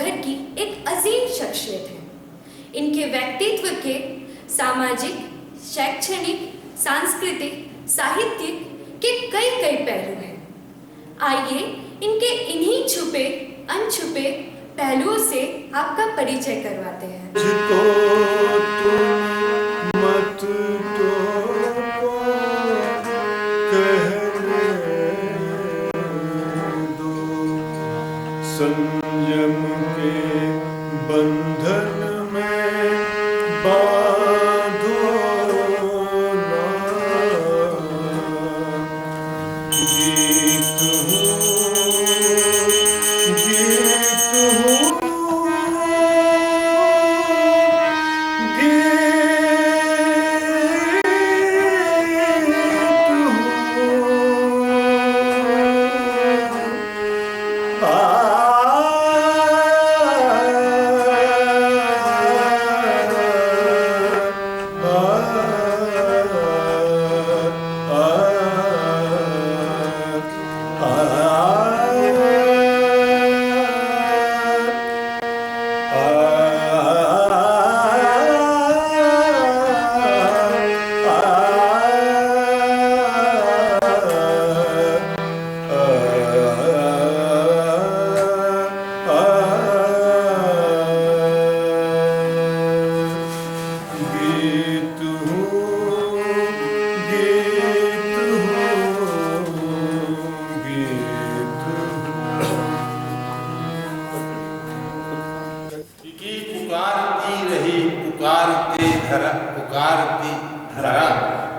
देवघर की एक अजीम शख्सियत है। इनके व्यक्तित्व के सामाजिक, शैक्षणिक, सांस्कृतिक, साहित्यिक के कई पहलू हैं। आइए इनके इन्हीं छुपे अनछुपे पहलुओं से आपका परिचय करवाते हैं। मत संयम के बंधन में बांधो ना। गीत हूँ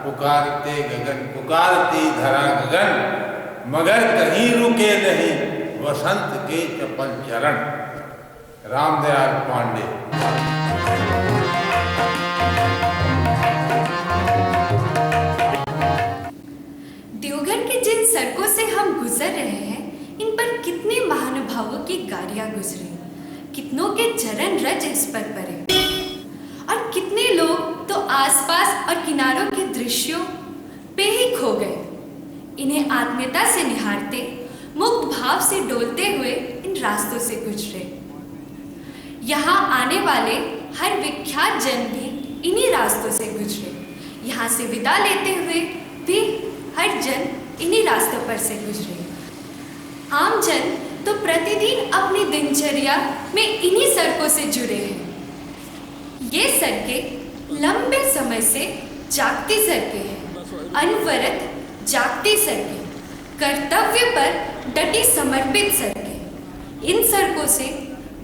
पुकारते गगन, पुकारती धरा गगन, मगर कहीं रुके नहीं वसंत के चपल चरण। रामदयाल पांडे। देवघर के जिन सड़कों से हम गुजर रहे हैं, इन पर कितने महानुभावों की गाड़ियां गुजरी, कितनों के चरण रज इस पर पड़े, और कितने लोग तो आसपास और किनारों के दृश्यों पे ही खो गए। इन्हें आत्मीयता से निहारते, मुक्त भाव से डोलते हुए इन रास्तों से गुजरे। यहाँ आने वाले हर विख्यात जन भी इन्हीं रास्तों से गुजरे। यहाँ से विदा लेते हुए भी हर जन इन्हीं रास्तों पर से गुजरे। आम जन तो प्रतिदिन अपनी दिनचर्या में इन्हीं सड़कों से जुड़े हैं। ये सड़कें लंबे समय से जागती सड़कें हैं, अनवरत जागती सड़कें, कर्तव्य पर डटी समर्पित सड़कें। इन सड़कों से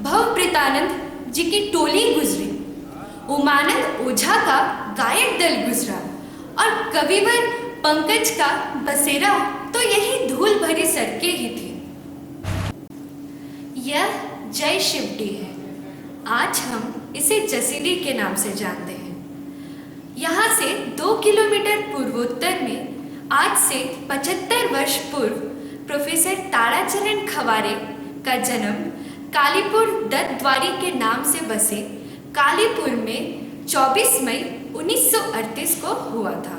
भवप्रीतानंद जी की टोली गुजरी, उमानंद ओझा का गायक दल गुजरा, और कविवर पंकज का बसेरा तो यही धूल भरी सड़कें ही थी। यह जय शिवटी है। आज हम इसे जसीडीह के नाम से जानते हैं। यहाँ से 2 किलोमीटर पूर्वोत्तर में आज से 75 वर्ष पूर्व प्रोफेसर ताराचरण खवारे का जन्म कालीपुर दत्तद्वारी के नाम से बसे कालीपुर में 24 मई 1938 को हुआ था।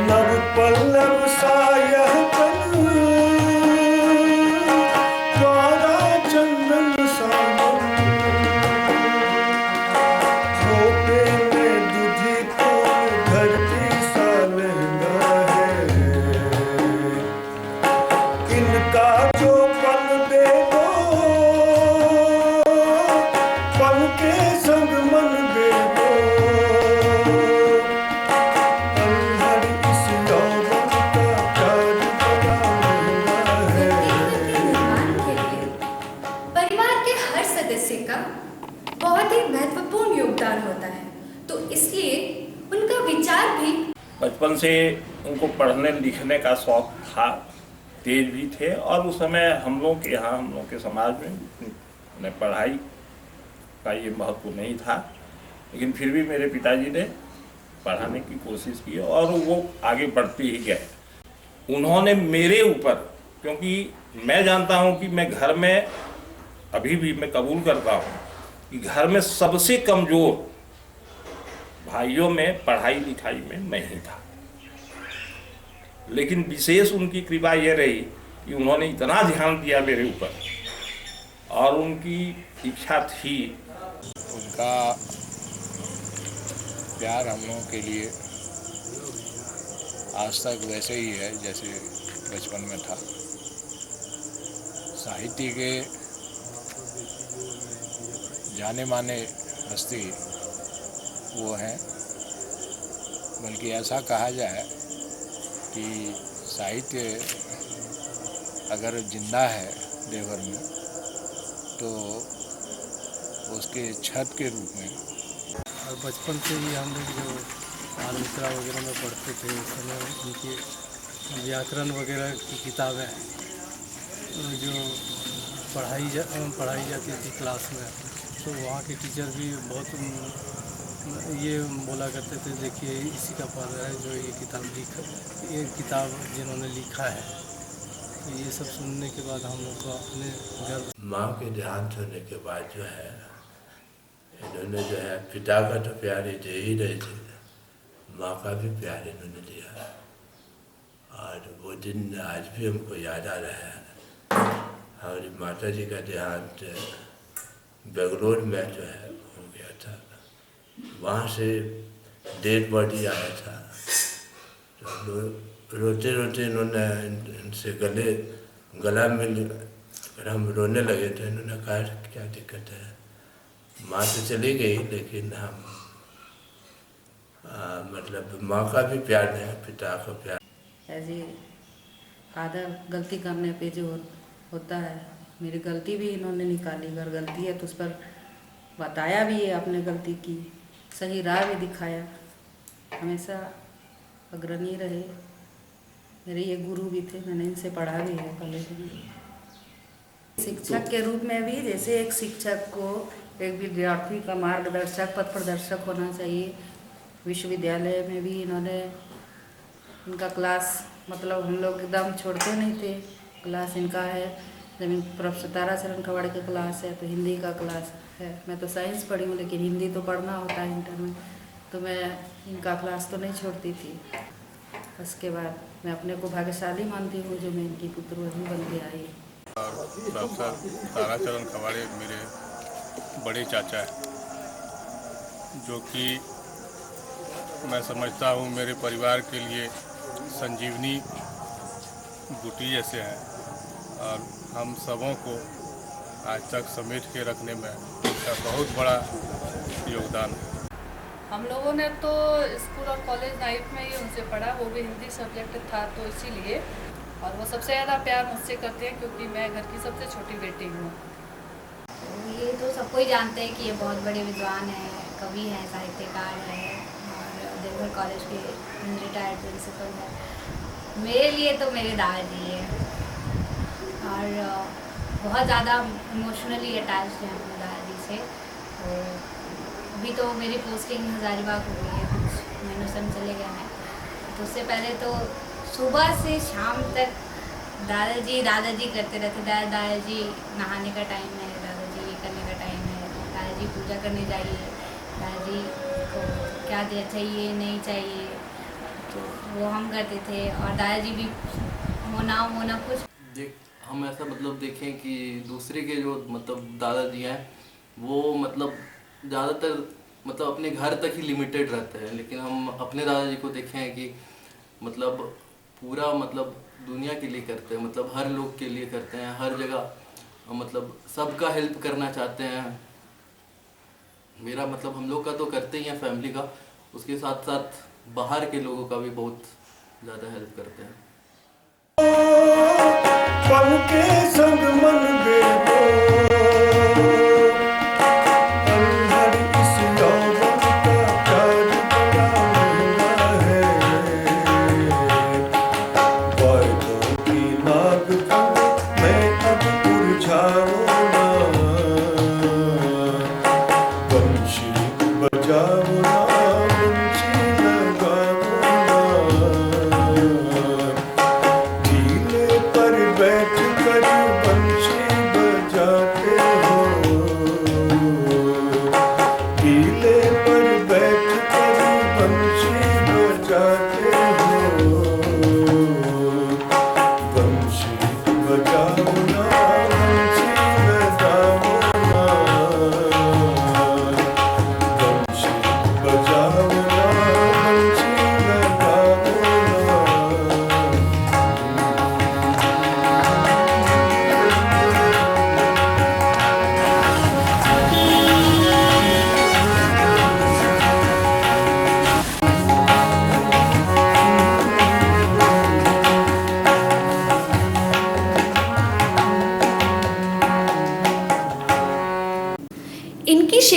नव पल्लव सायह तन द्वारा चंदन सावन, खोपे में दूधी फूल धरती सा लहंगा है। इनका जो पल दे दो, पल के संग मन दे दो। बहुत ही महत्वपूर्ण योगदान होता है, तो इसलिए उनका विचार भी। बचपन से उनको पढ़ने लिखने का शौक था, तेज भी थे, और उस समय हम लोग के यहाँ, हम लोग के समाज में पढ़ाई का ये महत्व नहीं था, लेकिन फिर भी मेरे पिताजी ने पढ़ाने की कोशिश की और वो आगे बढ़ते ही गए। उन्होंने मेरे ऊपर, क्योंकि मैं जानता हूँ कि मैं घर में, अभी भी मैं कबूल करता हूँ कि घर में सबसे कमज़ोर भाइयों में पढ़ाई लिखाई में मैं ही था। लेकिन विशेष उनकी कृपा ये रही कि उन्होंने इतना ध्यान दिया मेरे ऊपर, और उनकी इच्छा थी। उनका प्यार हम लोगों के लिए आज तक वैसे ही है जैसे बचपन में था। साहित्य के जाने माने हस्ती वो हैं, बल्कि ऐसा कहा जाए कि साहित्य अगर जिंदा है देवर में तो उसके छत के रूप में। और बचपन से ही हम लोग जो बाल मित्रा वगैरह में पढ़ते थे उस समय उनकी व्याकरण वगैरह की किताबें जो पढ़ाई जाती थी क्लास में, तो वहाँ के टीचर भी बहुत ये बोला करते थे, देखिए इसी का पढ़ है जो ये किताब जिन्होंने लिखा है। तो ये सब सुनने के बाद हम लोग को अपने गर्व। माँ के देहांत होने के बाद जो है इन्होंने जो है पिता का तो प्यार दे ही रहे थे, माँ का भी प्यार इन्होंने दिया, और वो दिन आज भी हमको याद आ रहा है। हमारी माता जी का देहांत बेंगलोर में जो है हो गया था, वहाँ से डेड बॉडी आया था, तो हम लोग रोते रोते इन्होंने इनसे गला मिल कर हम रोने लगे थे। इन्होंने कहा क्या दिक्कत है, माँ तो चली गई लेकिन हम मतलब माँ का भी प्यार है, पिता का प्यार। ऐसी आधा गलती करने पे जो होता है, मेरी गलती भी इन्होंने निकाली, अगर गलती है तो उस पर बताया भी है, अपने गलती की सही राह भी दिखाया, हमेशा अग्रणी रहे। मेरे ये गुरु भी थे, मैंने इनसे पढ़ा भी है कॉलेज में। शिक्षक के रूप में भी जैसे एक शिक्षक को एक विद्यार्थी का मार्गदर्शक पथ प्रदर्शक होना चाहिए, विश्वविद्यालय में भी इन्होंने इनका क्लास मतलब हम लोग एकदम छोड़ते नहीं थे। क्लास इनका है, जब प्रोफेसर ताराचरण खवाड़े का क्लास है तो हिंदी का क्लास है। मैं तो साइंस पढ़ी हूँ लेकिन हिंदी तो पढ़ना होता है इंटर में, तो मैं इनका क्लास तो नहीं छोड़ती थी। उसके बाद मैं अपने को भाग्यशाली मानती हूँ जो मैं इनकी पुत्रवधू बन के आई। प्रोफेसर ताराचरण खवाड़े मेरे बड़े चाचा है, जो कि मैं समझता हूँ मेरे परिवार के लिए संजीवनी बूटी जैसे हैं, और हम सबों को आज तक समेट के रखने में उनका बहुत बड़ा योगदान है। हम लोगों ने तो स्कूल और कॉलेज लाइफ में ही उनसे पढ़ा, वो भी हिंदी सब्जेक्ट था तो इसीलिए, और वो सबसे ज़्यादा प्यार मुझसे करते हैं क्योंकि मैं घर की सबसे छोटी बेटी हूँ। ये तो सबको ही जानते हैं कि ये बहुत बड़े विद्वान हैं, कवि हैं, साहित्यकार हैं और देवघर कॉलेज के रिटायर्ड प्रिंसिपल हैं। मेरे लिए तो मेरे दादाजी हैं और बहुत ज़्यादा इमोशनली अटैच्ड हैं अपने दादाजी से। तो अभी तो मेरी पोस्टिंग हज़ारीबाग हो गई है, कुछ महीनों से हम चले गए हैं, तो उससे पहले तो सुबह से शाम तक दादाजी करते रहते। दादाजी नहाने का टाइम है, दादाजी ये करने का टाइम है, दादाजी पूजा करने जाइए, दादाजी को क्या दे चाहिए नहीं चाहिए, तो वो हम करते थे। और दादाजी भी मोना कुछ हम ऐसा मतलब देखें कि दूसरे के जो मतलब दादाजी हैं वो मतलब ज़्यादातर मतलब अपने घर तक ही लिमिटेड रहते हैं, लेकिन हम अपने दादाजी को देखे हैं कि मतलब पूरा मतलब दुनिया के लिए करते हैं, मतलब हर लोग के लिए करते हैं, हर जगह मतलब सबका हेल्प करना चाहते हैं। मेरा मतलब हम लोग का तो करते ही हैं फैमिली का, उसके साथ साथ बाहर के लोगों का भी बहुत ज़्यादा हेल्प करते हैं। पल के संग मन दे बैठ कर बंशी बजा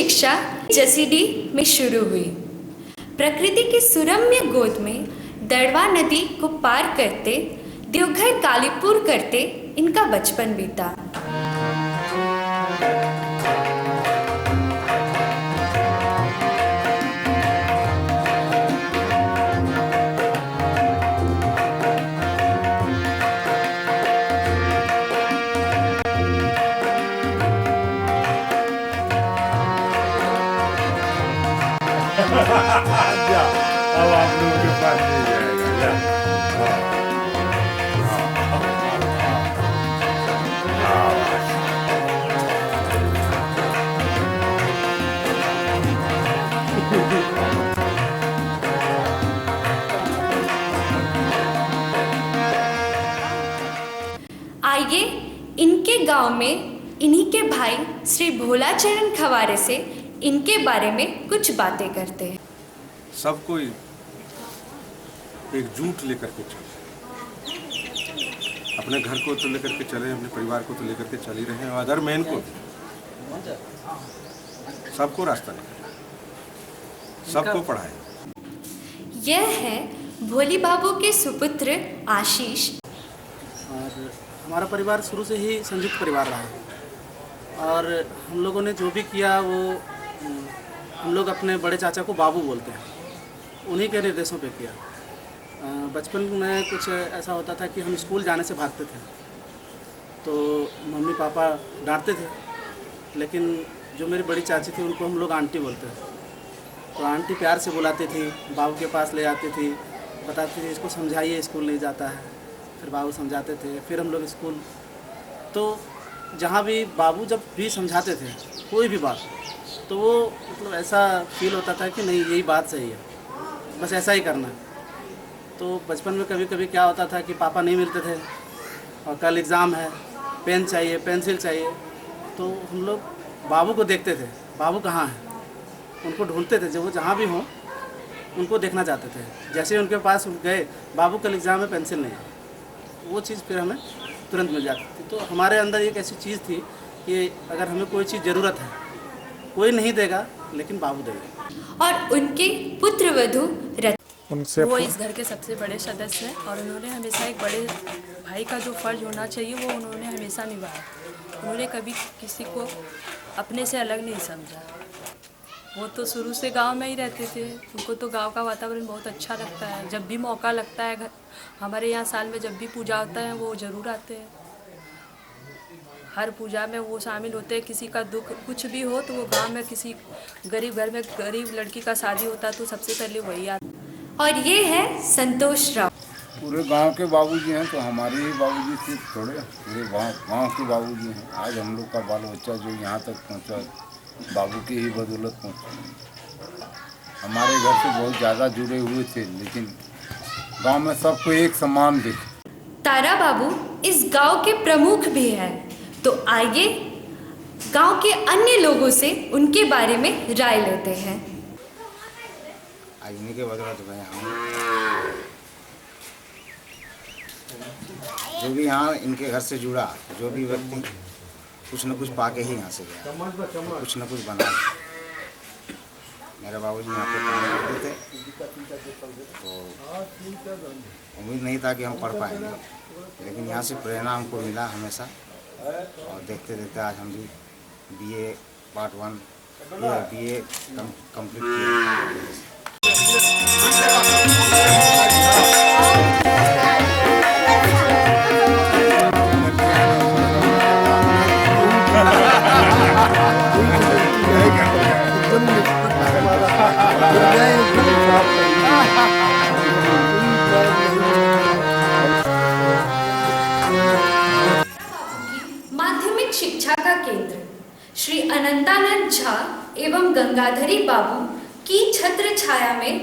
शिक्षा जसीडी में शुरू हुई। प्रकृति की सुरम्य गोद में दड़वा नदी को पार करते देवघर कालीपुर करते इनका बचपन बीता। अब आप लोगों के पास नहीं जाएगा आइए इनके गांव में इन्हीं के भाई श्री भोलाचरण खवारे से इनके बारे में कुछ बातें करते हैं। सब कोई एकजुट लेकर के चले, अपने घर को तो लेकर के चले, अपने परिवार को तो लेकर के चल ही रहे हैं, और अदर मैन को सबको रास्ता निकाले, सबको पढ़ाए। यह है भोली बाबू के सुपुत्र आशीष। और हमारा परिवार शुरू से ही संयुक्त परिवार रहा है, और हम लोगों ने जो भी किया वो हम लोग अपने बड़े चाचा को बाबू बोलते हैं, उन्हीं के निर्देशों पे किया। बचपन में कुछ ऐसा होता था कि हम स्कूल जाने से भागते थे, तो मम्मी पापा डांटते थे, लेकिन जो मेरी बड़ी चाची थी उनको हम लोग आंटी बोलते थे, तो आंटी प्यार से बुलाती थी, बाबू के पास ले जाती थी, बताती थी इसको समझाइए स्कूल नहीं जाता है, फिर बाबू समझाते थे, फिर हम लोग स्कूल। तो जहाँ भी बाबू जब भी समझाते थे कोई भी बात, तो वो मतलब ऐसा फील होता था कि नहीं यही बात सही है, बस ऐसा ही करना है। तो बचपन में कभी कभी क्या होता था कि पापा नहीं मिलते थे और कल एग्ज़ाम है, पेन चाहिए, पेंसिल चाहिए, तो हम लोग बाबू को देखते थे, बाबू कहाँ हैं, उनको ढूंढते थे, जब वो जहाँ भी हों उनको देखना चाहते थे। जैसे ही उनके पास गए, बाबू कल एग्ज़ाम में पेंसिल नहीं है, वो चीज़ फिर हमें तुरंत मिल जाती थी। तो हमारे अंदर एक ऐसी चीज़ थी कि अगर हमें कोई चीज़ ज़रूरत है, कोई नहीं देगा लेकिन बाबू देगा। और उनके पुत्र वधू वो इस घर के सबसे बड़े सदस्य हैं, और उन्होंने हमेशा एक बड़े भाई का जो फर्ज होना चाहिए वो उन्होंने हमेशा निभाया। उन्होंने कभी किसी को अपने से अलग नहीं समझा। वो तो शुरू से गांव में ही रहते थे, उनको तो गांव का वातावरण बहुत अच्छा लगता है। जब भी मौका लगता है, घर हमारे यहाँ साल में जब भी पूजा होता है वो ज़रूर आते हैं। हर पूजा में वो शामिल होते हैं। किसी का दुख कुछ भी हो तो वो गांव में किसी गरीब घर में गरीब लड़की का शादी होता है तो सबसे पहले वही आते। और ये है संतोष राव। पूरे गांव के बाबूजी हैं, तो हमारे ही बाबूजी सिर्फ थोड़े, पूरे गांव के बाबूजी हैं। आज हम लोग का बाल बच्चा जो यहाँ तक पहुँचा, बाबू की ही बदौलत पहुँचा। हमारे घर से बहुत ज़्यादा जुड़े हुए थे, लेकिन गांव में सबको एक समान दिखे। तारा बाबू इस गांव के प्रमुख भी हैं, तो आइए गांव के अन्य लोगों से उनके बारे में राय लेते हैं। आज इन्हीं के बदौलत मैं यहाँ हूँ। जो भी यहाँ इनके घर से जुड़ा, जो भी व्यक्ति कुछ न कुछ पाके ही यहाँ से गया, कुछ न कुछ बना। मेरे बाबूजी यहाँ पे काम करते थे, तो उम्मीद नहीं था कि हम पढ़ पाएंगे, लेकिन यहाँ से प्रेरणा हमको मिला हमेशा, और देखते देखते आज हम भी BA पार्ट 1 BA कंप्लीट किया। माध्यमिक शिक्षा का केंद्र श्री अनंतानंद झा एवं गंगाधरी बाबू की छत्र छाया में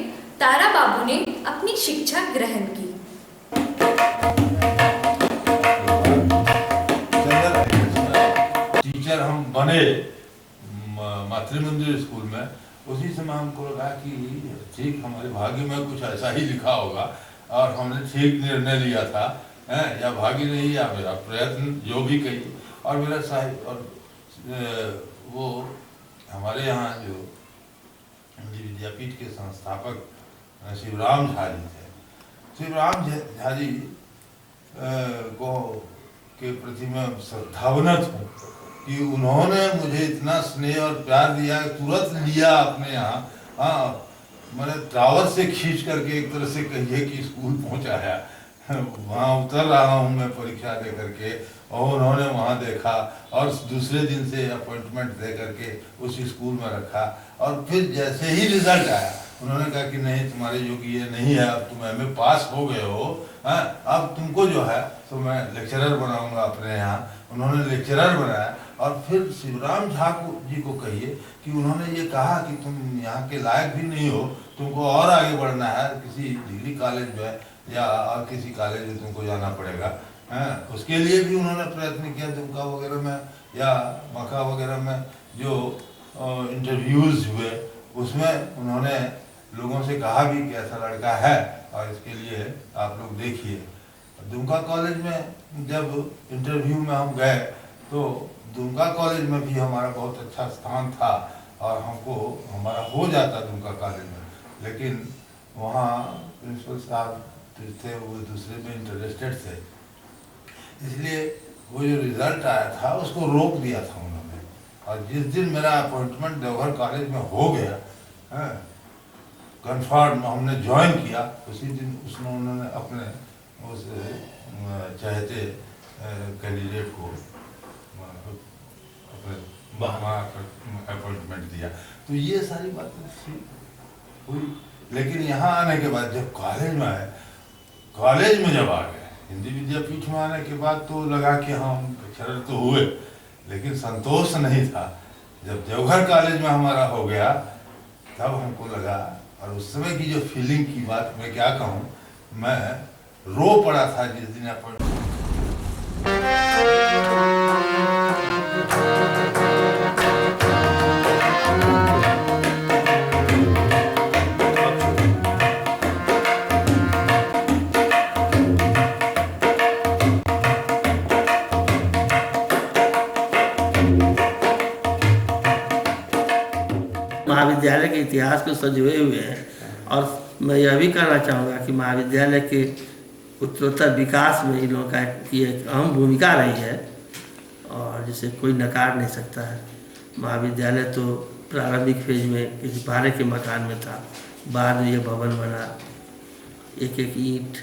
तारा बाबू ने अपनी शिक्षा ग्रहण की। टीचर हम बने मातृ मंदिर स्कूल में, उसी समय हमको लगा कि ठीक हमारे भाग्य में कुछ ऐसा ही लिखा होगा, और हमने ठीक निर्णय लिया था, या भाग्य नहीं या मेरा प्रयत्न जो भी कही, और मेरा साहित्य और वो हमारे यहाँ जो हिंदी विद्यापीठ के संस्थापक शिवराम झा जी थे, शिवराम झा जी को के प्रति मैं श्रद्धावनत हूँ कि उन्होंने मुझे इतना स्नेह और प्यार दिया, तुरंत लिया अपने यहाँ। हाँ, मैंने टावर से खींच करके एक तरह से कहिए कि स्कूल पहुँचाया। वहाँ उतर रहा हूँ मैं परीक्षा दे करके, और उन्होंने वहाँ देखा और दूसरे दिन से अपॉइंटमेंट दे करके उस स्कूल में रखा। और फिर जैसे ही रिजल्ट आया उन्होंने कहा कि नहीं, तुम्हारे योग्य ये नहीं है, अब तुम एमए पास हो गए हो, हाँ, अब तुमको जो है तो मैं लेक्चरर बनाऊंगा अपने यहाँ। उन्होंने लेक्चरर बनाया। और फिर शिवराम झा जी को कहिए कि उन्होंने ये कहा कि तुम यहाँ के लायक भी नहीं हो, तुमको और आगे बढ़ना है, किसी डिग्री कॉलेज में या और किसी कॉलेज में तुमको जाना पड़ेगा। हाँ, उसके लिए भी उन्होंने प्रयत्न किया। दुमका वगैरह में या मक्का वगैरह में जो इंटरव्यूज़ हुए उसमें उन्होंने लोगों से कहा भी कि ऐसा लड़का है और इसके लिए आप लोग देखिए। दुमका कॉलेज में जब इंटरव्यू में हम गए तो दुमका कॉलेज में भी हमारा बहुत अच्छा स्थान था और हमको हमारा हो जाता दुमका कॉलेज में, लेकिन वहाँ प्रिंसिपल साहब थे वो दूसरे में इंटरेस्टेड थे, इसलिए वो जो रिज़ल्ट आया था उसको रोक दिया था उन्होंने। और जिस दिन मेरा अपॉइंटमेंट देवघर कॉलेज में हो गया, कन्फर्म हमने ज्वाइन किया, उसी दिन उसमें उन्होंने अपने उस चाहते कैंडिडेट को अपने अपॉइंटमेंट दिया। तो ये सारी बातें हुई। लेकिन यहाँ आने के बाद जब कॉलेज में आए, कॉलेज में जब आ गए, हिंदी विद्यापीठ में आने के बाद तो लगा कि हम लेक्चरर तो हुए, लेकिन संतोष नहीं था। जब देवघर कॉलेज में हमारा हो गया तब हमको लगा, और उस समय की जो फीलिंग की बात मैं क्या कहूँ, मैं रो पड़ा था जिस दिन अपॉइंटमेंट। महाविद्यालय के इतिहास को संजोए हुए हैं। और मैं यह भी कहना चाहूँगा कि महाविद्यालय के उत्तरोत्तर विकास में इन लोगों की एक अहम भूमिका रही है और जिसे कोई नकार नहीं सकता है। महाविद्यालय तो प्रारंभिक फेज में किसी भाड़े के मकान में था, बाद में ये भवन बना, एक एक ईंट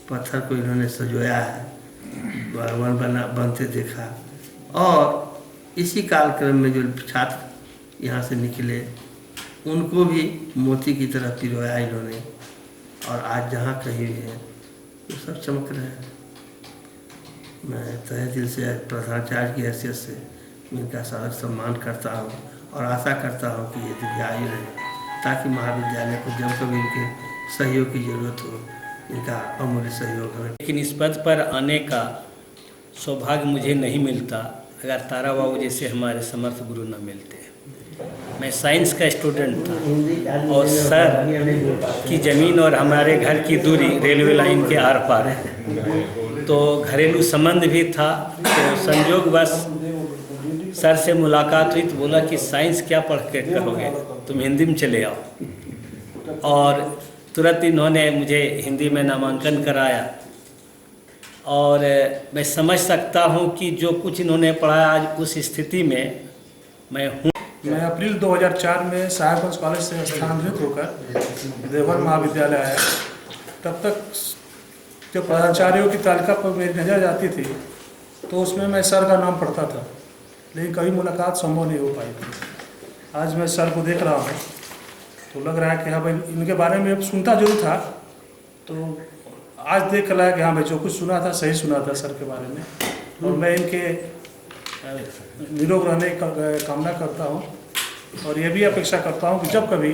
पत्थर को इन्होंने सजोया है, भवन बनते देखा। और इसी कालक्रम में जो छात्र यहाँ से निकले उनको भी मोती की तरह पिरोया इन्होंने, और आज जहाँ कहीं भी हैं वो सब चमक रहे हैं। मैं तहे दिल से प्रधानाचार्य की हैसियत से इनका सारा सम्मान करता हूँ और आशा करता हूँ कि ये दीर्घायु रहे, ताकि महाविद्यालय को जब कभी इनके सहयोग की ज़रूरत हो इनका अमूल्य सहयोग है। लेकिन इस पद पर आने का सौभाग्य मुझे नहीं मिलता अगर तारा बाबू जैसे हमारे समर्थ गुरु न मिलते। मैं साइंस का स्टूडेंट था और सर की ज़मीन और हमारे घर की दूरी रेलवे लाइन के आर पार है, तो घरेलू संबंध भी था। तो संयोग बस सर से मुलाकात हुई तो बोला कि साइंस क्या पढ़ के करोगे, तुम हिंदी में चले आओ। और तुरंत इन्होंने मुझे हिंदी में नामांकन कराया और मैं समझ सकता हूँ कि जो कुछ इन्होंने पढ़ाया आज उस स्थिति में मैं हूँ। मैं अप्रैल 2004 में साहेबगंज कॉलेज से स्थानांतरित होकर देवघर महाविद्यालय आया। तब तक जो प्राचार्यों की तालिका पर मेरी नज़र जाती थी तो उसमें मैं सर का नाम पढ़ता था, लेकिन कभी मुलाकात संभव नहीं हो पाई थी। आज मैं सर को देख रहा हूँ तो लग रहा है कि हाँ भाई, इनके बारे में अब सुनता जरूर था, तो आज देख कर लगा कि हाँ भाई जो कुछ सुना था सही सुना था सर के बारे में। और मैं इनके निरोग रहने की कामना करता हूँ और ये भी अपेक्षा करता हूँ कि जब कभी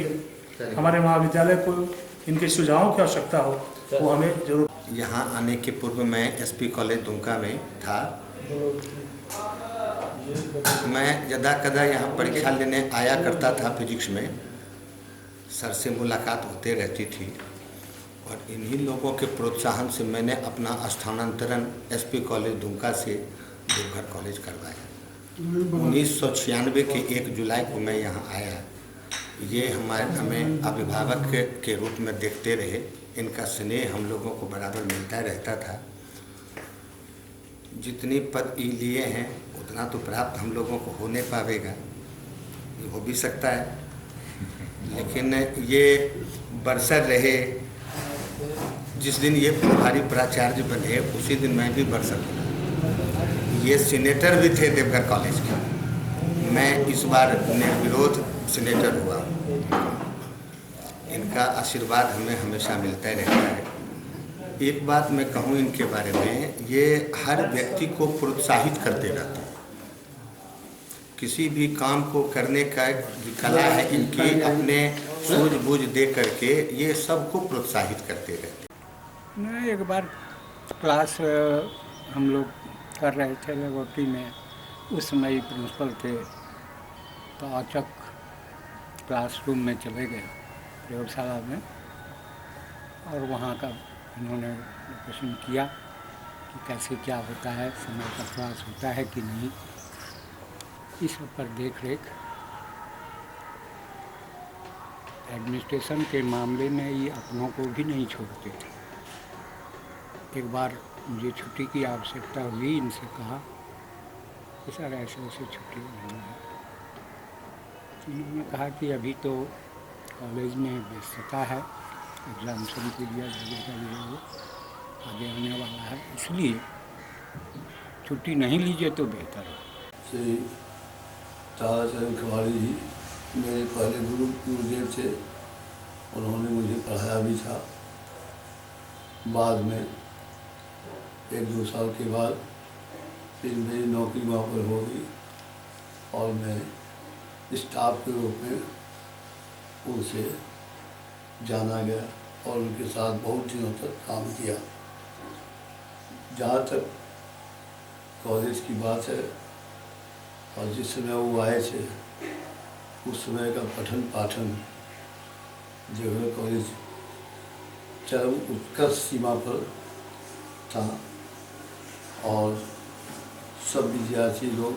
हमारे महाविद्यालय को इनके सुझावों की आवश्यकता हो वो हमें जरूर। यहाँ आने के पूर्व मैं एसपी कॉलेज दुमका में था। मैं यदा कदा यहाँ परीक्षा लेने आया करता था फिजिक्स में, सर से मुलाकात होते रहती थी और इन्हीं लोगों के प्रोत्साहन से मैंने अपना स्थानांतरण एसपी कॉलेज दुमका से देवघर कॉलेज करवाया। 1996 के 1 जुलाई को मैं यहाँ आया। ये हमें अभिभावक के रूप में देखते रहे। इनका स्नेह हम लोगों को बराबर मिलता रहता था। जितनी पद लिए हैं उतना तो प्राप्त हम लोगों को हो नहीं पावेगा, हो भी सकता है, लेकिन ये बरसर रहे। जिस दिन ये प्रभारी प्राचार्य बने उसी दिन मैं भी बरसर बना। ये सीनेटर भी थे देवघर कॉलेज के। मैं इस बार निर्विरोध सीनेटर हुआ। इनका आशीर्वाद हमें हमेशा मिलता रहता है। एक बात मैं कहूँ इनके बारे में, ये हर व्यक्ति को प्रोत्साहित करते रहते हैं। किसी भी काम को करने का जो कला है इनकी, अपने सूझबूझ दे करके ये सबको प्रोत्साहित करते रहते हैं। मैं एक बार क्लास हम लोग कर रहे थे लेबोरेटरी में, उस समय प्रिंसिपल थे, तो अचानक क्लासरूम में चले गए प्रयोगशाला में, और वहाँ का उन्होंने प्रश्न किया कि कैसे क्या होता है, समय का प्रयास होता है कि नहीं। इस पर देख रेख एडमिनिस्ट्रेशन के मामले में ये अपनों को भी नहीं छोड़ते थे। एक बार मुझे छुट्टी की आवश्यकता हुई, इनसे कहा कि सर ऐसे ऐसे छुट्टी नहीं है। उन्होंने कहा कि अभी तो कॉलेज में व्यस्तता है, एग्जामिनेशन पीरियड वगैरह वो आगे आने वाला है, इसलिए छुट्टी नहीं लीजिए तो बेहतर है। श्री ताराचरण खवाड़ी जी मेरे पहले गुरुदेव थे। उन्होंने मुझे पढ़ाया भी था। बाद में 1-2 साल के बाद फिर मेरी नौकरी वहाँ पर हो गई और मैं स्टाफ के रूप में उनसे जाना गया और उनके साथ बहुत दिनों तक काम किया। जहाँ तक कॉलेज की बात है, और जिस समय वो आए थे उस समय का पठन पाठन देवघर कॉलेज चरम उत्कर्ष सीमा पर था और सब विद्यार्थी लोग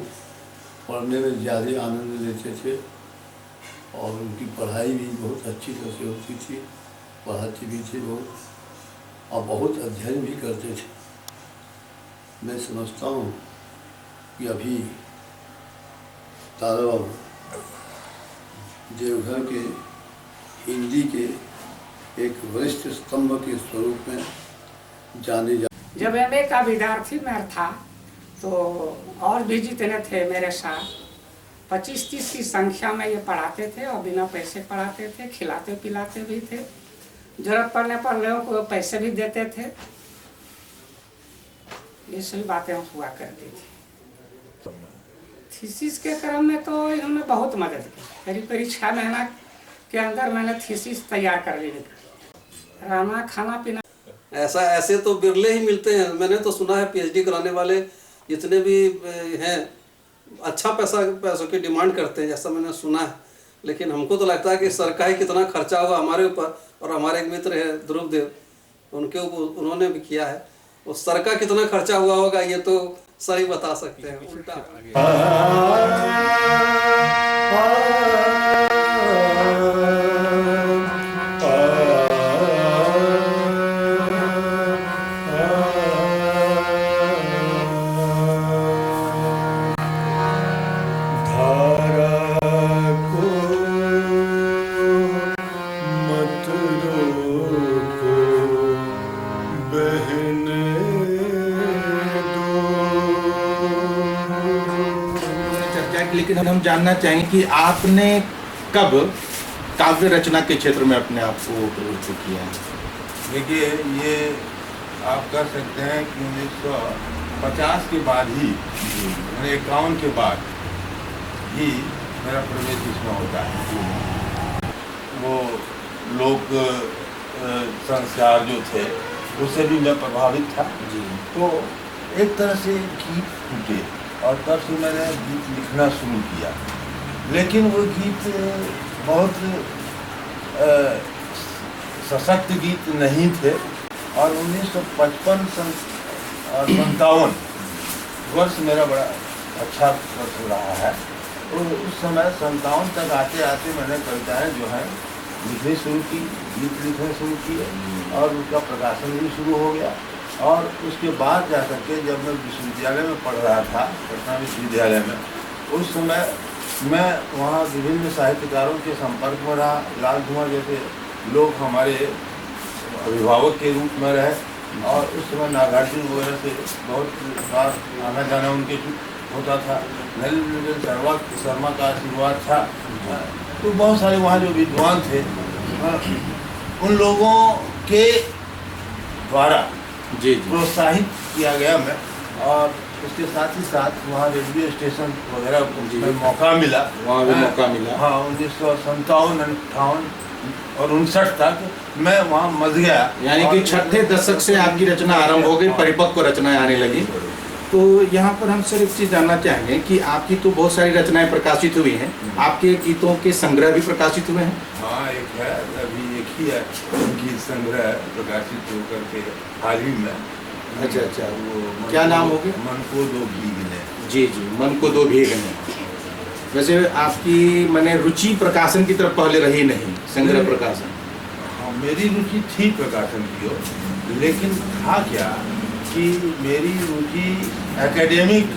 पढ़ने में ज़्यादा आनंद लेते थे और उनकी पढ़ाई भी बहुत अच्छी तरह से होती थी, पढ़ाते भी थे लोग और बहुत अध्ययन भी करते थे। मैं समझता हूँ कि अभी तारा बाबू देवघर के हिंदी के एक वरिष्ठ स्तंभ के स्वरूप में जाने जब एमए का विद्यार्थी मैं था तो और भी जितने थे मेरे साथ 25-30 की संख्या में ये पढ़ाते थे और बिना पैसे पढ़ाते थे, खिलाते पिलाते भी थे, जरूरत पड़ने पर लोगों को पैसे भी देते थे। ये सभी बातें हुआ करती थी। थीसिस के क्रम में तो इन्होंने बहुत मदद की। करीब 6 महीना के अंदर मैंने थीसिस तैयार कर ली। रहना खाना पीना ऐसे तो बिरले ही मिलते हैं। मैंने तो सुना है पीएचडी कराने वाले जितने भी हैं अच्छा पैसों की डिमांड करते हैं, जैसा मैंने सुना है। लेकिन हमको तो लगता है कि सर का ही कितना खर्चा होगा हमारे ऊपर। और हमारे एक मित्र है ध्रुवदेव, उनके ऊपर उन्होंने भी किया है। उस सर का कितना खर्चा हुआ होगा ये तो सर ही बता सकते हैं। उल्टा लेकिन हम जानना चाहेंगे कि आपने कब काव्य रचना के क्षेत्र में अपने आप को प्रवृत्त किया है? देखिए, ये आप कह सकते हैं कि 1950 के बाद ही, 51 के बाद ही मेरा प्रवेश इसमें होता है। वो लोग संस्कार जो थे उससे भी मैं प्रभावित था। तो एक तरह से गीत फूटे और तब से मैंने गीत लिखना शुरू किया। लेकिन वो गीत बहुत सशक्त गीत नहीं थे। और 1955 और 57 वर्ष मेरा बड़ा अच्छा हो रहा है। तो उस समय 57 तक आते आते मैंने कविताएँ जो हैं लिखनी शुरू की, गीत लिखने शुरू किए और उसका प्रकाशन भी शुरू हो गया। और उसके बाद जा करके जब मैं विश्वविद्यालय में पढ़ रहा था, पटना विश्वविद्यालय में, उस समय मैं वहाँ विभिन्न साहित्यकारों के संपर्क में रहा। लाल धुआं जैसे लोग हमारे अभिभावक के रूप में रहे और उस समय नागार्जुन वगैरह से बहुत बार आना जाना उनके होता था। नलिन शर्मा का आशीर्वाद था। तो बहुत सारे वहाँ जो विद्वान थे उन लोगों के द्वारा प्रोत्साहित किया गया मैं, और उसके साथ ही साथ वहाँ रेडियो स्टेशन वगैरह में मौका मिला। वहाँ भी मौका मिला। हाँ, 1957, 58 और 59 तक मैं वहाँ मज गया। यानी कि छठे दशक से आपकी रचना आरंभ हो गई, परिपक्व रचनाएं आने लगी। तो यहाँ पर हम सर एक चीज़ जानना चाहेंगे कि आपकी तो बहुत सारी रचनाएं प्रकाशित हुई हैं, आपके गीतों के संग्रह भी प्रकाशित हुए हैं? हाँ, एक है, अभी एक ही है गीत संग्रह प्रकाशित होकर के हाल ही में। अच्छा, वो क्या नाम हो गया? मन को दो भीगने। जी, मन को दो भीगने। वैसे आपकी मैंने रुचि प्रकाशन की तरफ पहले रही नहीं, संग्रह प्रकाशन? हाँ, मेरी रुचि थी प्रकाशन की ओर, लेकिन था क्या कि मेरी रुचि एकेडमिक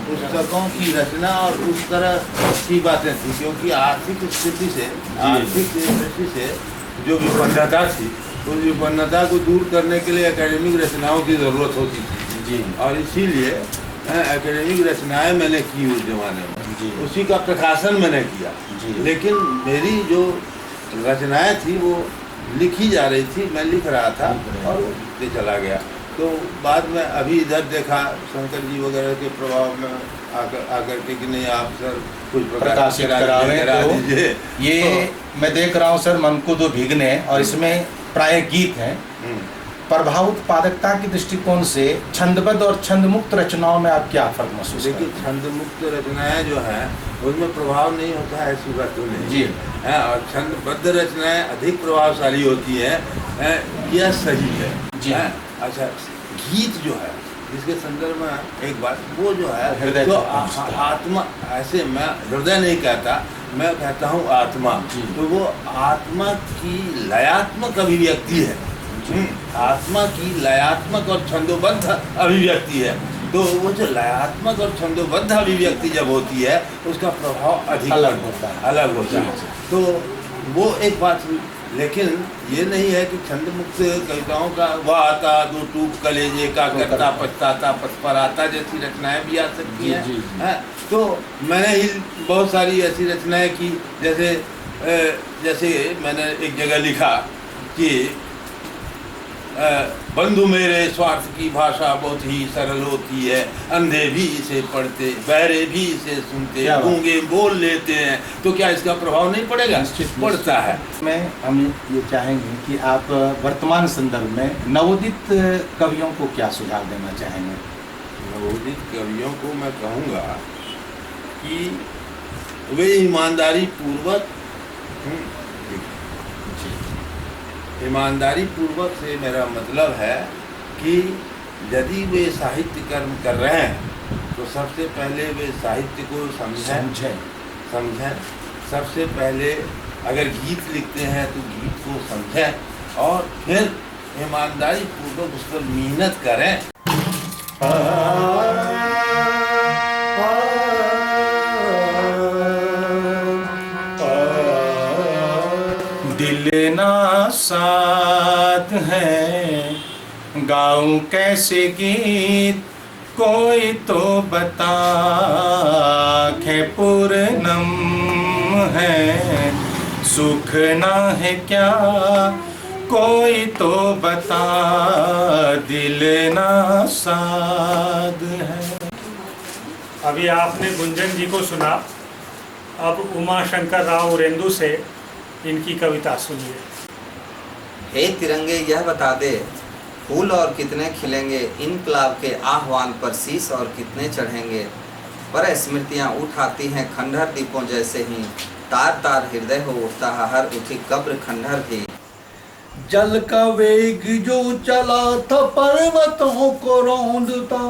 पुस्तकों की रचना और उस तरह की बातें थी, क्योंकि आर्थिक स्थिति से, आर्थिक दृष्टि से जो विपन्नता थी, उस विपन्नता को दूर करने के लिए एकेडमिक रचनाओं की ज़रूरत होती थी जी। और इसीलिए एकेडमिक रचनाएं मैंने की उस जमाने में जी। उसी का प्रकाशन मैंने किया जी। लेकिन मेरी जो रचनाएं थी वो लिखी जा रही थी, मैं लिख रहा था और लिखते चला गया। तो बाद में अभी इधर देखा शंकर जी वगैरह के प्रभाव में आकर के कि नहीं आप सर कुछ प्रकाशित करा दीजिए। ये तो मैं देख रहा हूँ सर, मन को दो भीगने, और इसमें प्राय गीत हैं। प्रभाव उत्पादकता के दृष्टिकोण से छंदबद्ध और छंदमुक्त रचनाओं में आप क्या फर्क महसूस करते हैं? देखिए, छंदमुक्त रचनाएं जो हैं उसमें प्रभाव नहीं होता है, ऐसी बात तो नहीं जी है। और छंदबद्ध रचनाएं अधिक प्रभावशाली होती हैं, यह सही है जी। अच्छा, गीत जो है जिसके संदर्भ में एक बात वो जो है तो आत्मा, ऐसे मैं हृदय नहीं कहता, मैं कहता हूँ आत्मा। तो वो आत्मा की लयात्मक अभिव्यक्ति है, आत्मा की लयात्मक और छंदोबद्ध अभिव्यक्ति है। तो वो जो लयात्मक और छंदोबद्ध अभिव्यक्ति जब होती है उसका प्रभाव अधिक अलग होता है। तो वो एक बात। लेकिन ये नहीं है कि छंदमुक्त कविताओं का वह आता दो टूक कलेजे का करता पछताता पछपराता जैसी रचनाएं भी आ सकती हैं। तो मैंने ही बहुत सारी ऐसी रचनाएं की, जैसे मैंने एक जगह लिखा कि बंधु मेरे स्वार्थ की भाषा बहुत ही सरल होती है, अंधे भी इसे पढ़ते, बहरे भी इसे सुनते, गूंगे बोल लेते हैं, तो क्या इसका प्रभाव नहीं पड़ेगा? पड़ता है। हम ये चाहेंगे कि आप वर्तमान संदर्भ में नवोदित कवियों को क्या सुझाव देना चाहेंगे? नवोदित कवियों को मैं कहूँगा कि वे ईमानदारी पूर्वक से मेरा मतलब है कि यदि वे साहित्य कर्म कर रहे हैं तो सबसे पहले वे साहित्य को समझें। सबसे पहले अगर गीत लिखते हैं तो गीत को समझें और फिर ईमानदारी पूर्वक उस पर मेहनत करें। दिल ना साथ है गाऊं कैसे गीत, कोई तो बता के पूर्णम है, सुख ना है क्या कोई तो बता, दिल ना साथ है। अभी आपने गुंजन जी को सुना, अब उमा शंकर राव उरेंदु से इनकी कविता सुनिए। हे तिरंगे यह बता दे, फूल और कितने खिलेंगे, इनकलाब के आह्वान पर शीश और कितने चढ़ेंगे, पर स्मृतियाँ उठाती हैं खंडहर दीपों जैसे ही, तार तार हृदय हो उठता है हर उठी कब्र खंडहर भी। जल का वेग जो चला था पर्वतों को रौंदता,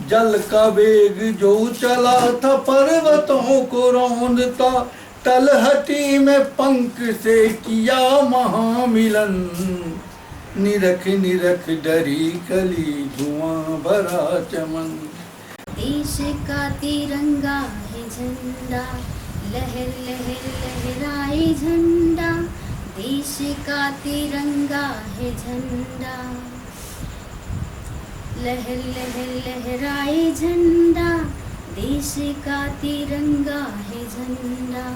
जल का वेग जो चला था पर्वतों को रौंदता, तलहटी में पंख से किया महामिलन, निरख निरख डरी कली धुआं भरा चमन। देश का तिरंगा है झंडा, लहर लहर लहराए झंडा, देश का तिरंगा है झंडा, लहर लहर लहराए झंडा, देश का तिरंगा है झंडा।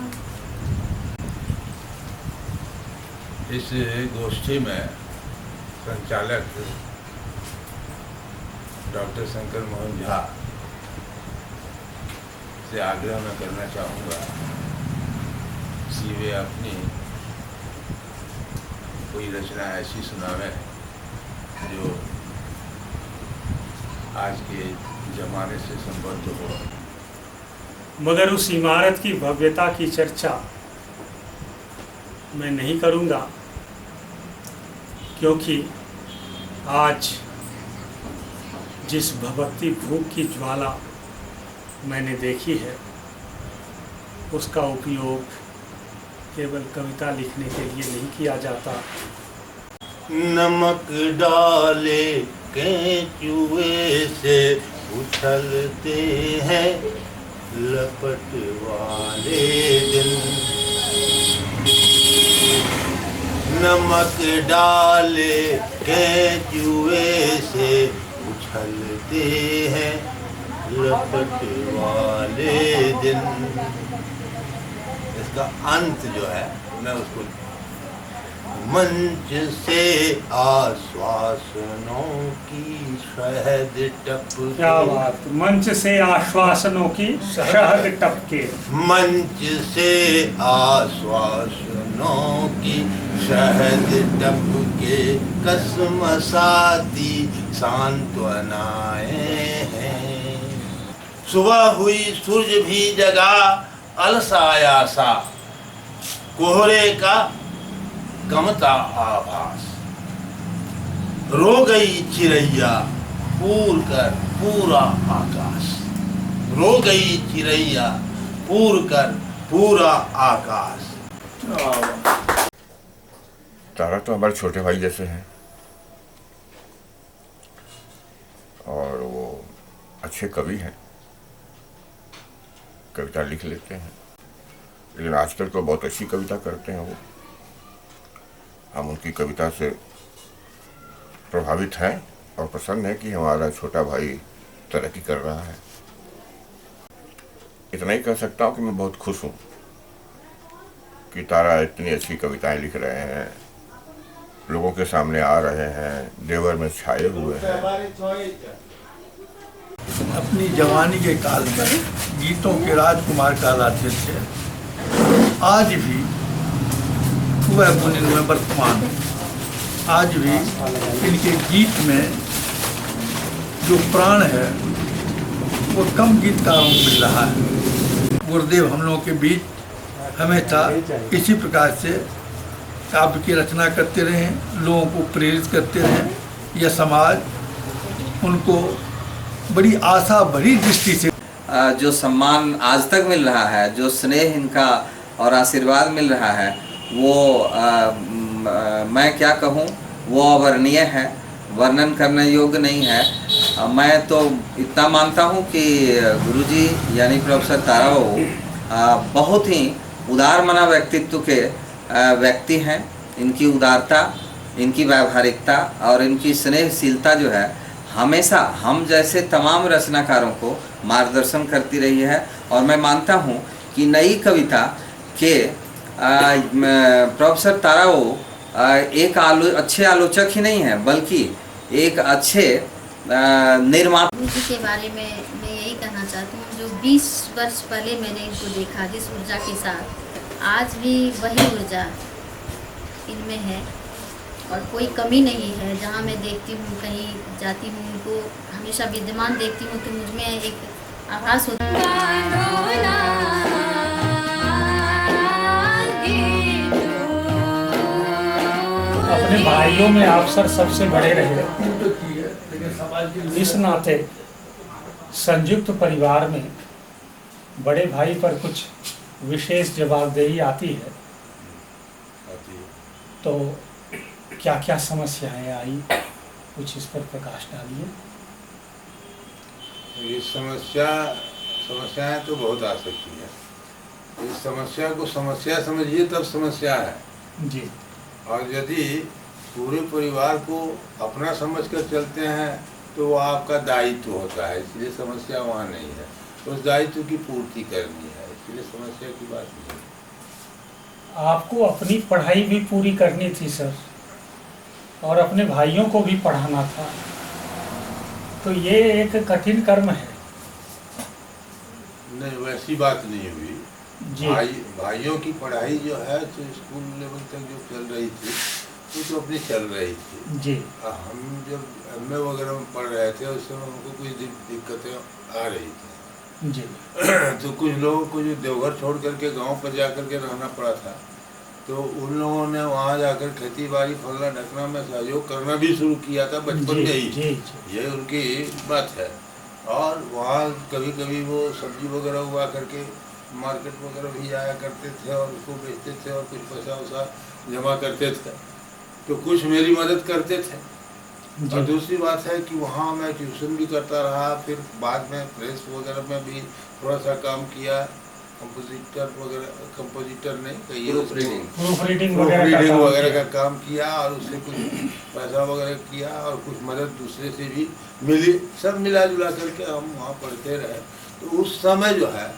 इस गोष्ठी में संचालक डॉक्टर शंकर मोहन झा से आग्रह मैं करना चाहूँगा कि वे अपनी कोई रचना ऐसी सुनावें जो आज के जमाने से संबद्ध हो। मगर उस इमारत की भव्यता की चर्चा मैं नहीं करूँगा, क्योंकि आज जिस भगवती भूख की ज्वाला मैंने देखी है, उसका उपयोग केवल कविता लिखने के लिए नहीं किया जाता। नमक डाले केंचुए से उछलते हैं लपट वाले दिन, नमक डाले केंचुए से उछलते हैं लपट वाले दिन। इसका अंत जो है मैं उसको, मंच से आश्वासनों की शहद टपके। क्या बात, मंच से आश्वासनों की शहद टपके। मंच से आश्वासनों की शहद टपके, कसमसाती सांत्वनाएं हैं। सुबह हुई सूरज भी जगा अलसाया सा, कोहरे का कमता आभास, रो गई चिड़ैया पूर कर पूरा आकाश, रो गई चिड़ैया पूर कर पूरा आकाश। तारा तो हमारे छोटे भाई जैसे हैं और वो अच्छे कवि हैं, कविता लिख लेते हैं, लेकिन आजकल तो बहुत अच्छी कविता करते हैं वो। हम उनकी कविता से प्रभावित हैं और प्रसन्न है कि हमारा छोटा भाई तरक्की कर रहा है। इतना ही कह सकता हूँ कि मैं बहुत खुश हूँ कि तारा इतनी अच्छी कविताएं लिख रहे हैं, लोगों के सामने आ रहे हैं, देवर में छाए हुए हैं। अपनी जवानी के काल में गीतों के राजकुमार कहलाते थे। आज भी वह मुनिन में वर्तमान, आज भी इनके गीत में जो प्राण है वो कम गीतकारों को मिल रहा है। गुरुदेव हम लोगों के बीच हमेशा इसी प्रकार से काव्य की रचना करते रहे, लोगों को प्रेरित करते रहे। यह समाज उनको बड़ी आशा भरी दृष्टि से जो सम्मान आज तक मिल रहा है, जो स्नेह इनका और आशीर्वाद मिल रहा है, वो मैं क्या कहूँ, वो अवर्णनीय है, वर्णन करने योग्य नहीं है। मैं तो इतना मानता हूँ कि गुरुजी यानी प्रोफेसर ताराबाबू बहुत ही उदार मना व्यक्तित्व के व्यक्ति हैं। इनकी उदारता, इनकी व्यावहारिकता और इनकी स्नेहशीलता जो है हमेशा हम जैसे तमाम रचनाकारों को मार्गदर्शन करती रही है। और मैं मानता हूँ कि नई कविता के प्रोफेसर ताराबाबू एक अच्छे आलोचक ही नहीं है, बल्कि एक अच्छे निर्माता। गुरुजी के बारे में मैं यही कहना चाहती हूँ, जो 20 वर्ष पहले मैंने इनको देखा जिस ऊर्जा के साथ, आज भी वही ऊर्जा इनमें है और कोई कमी नहीं है। जहाँ मैं देखती हूँ, कहीं जाती हूँ, उनको हमेशा विद्यमान देखती हूँ तो मुझमें एक आभास होता है। अपने भाइयों में आप सर सबसे बड़े रहे, इस नाते संयुक्त परिवार में बड़े भाई पर कुछ विशेष जवाबदेही आती है, तो क्या क्या समस्याएं आई, कुछ इस पर प्रकाश डालिए। ये समस्याएं तो बहुत आ सकती है। इस समस्या को समस्या समझिए तब समस्या है जी। और यदि पूरे परिवार को अपना समझकर चलते हैं तो वो आपका दायित्व होता है, इसलिए समस्या वहाँ नहीं है। उस दायित्व की पूर्ति करनी है, इसलिए समस्या की बात नहीं है। आपको अपनी पढ़ाई भी पूरी करनी थी सर, और अपने भाइयों को भी पढ़ाना था, तो ये एक कठिन कर्म है। नहीं, वैसी बात नहीं हुई जी। भाइयों की पढ़ाई जो है तो स्कूल लेवल तक जो चल रही थी वो तो अपनी चल रही थी जी। हम जब MA वगैरह में पढ़ रहे थे उस समय हमको कुछ दिक्कतें आ रही थी जी। तो कुछ लोगों को जो देवघर छोड़ करके गांव पर जा करके रहना पड़ा था, तो उन लोगों ने वहाँ जाकर खेती बाड़ी फलना ढकना में सहयोग करना भी शुरू किया था बचपन में ही। ये उनकी बात है। और वहाँ कभी कभी वो सब्जी वगैरह उगा करके मार्केट वगैरह भी जाया करते थे और उसको बेचते थे और कुछ पैसा वैसा जमा करते थे, तो कुछ मेरी मदद करते थे। और दूसरी बात है कि वहाँ मैं ट्यूशन भी करता रहा, फिर बाद में प्रेस वगैरह में भी थोड़ा सा काम किया, कंपोजिटर नहीं कहिए, प्रूफ रीडिंग वगैरह का काम किया और उससे कुछ पैसा वगैरह किया और कुछ मदद दूसरे से भी मिली। सब मिला जुला करके हम वहाँ पढ़ते रहे। तो उस समय जो है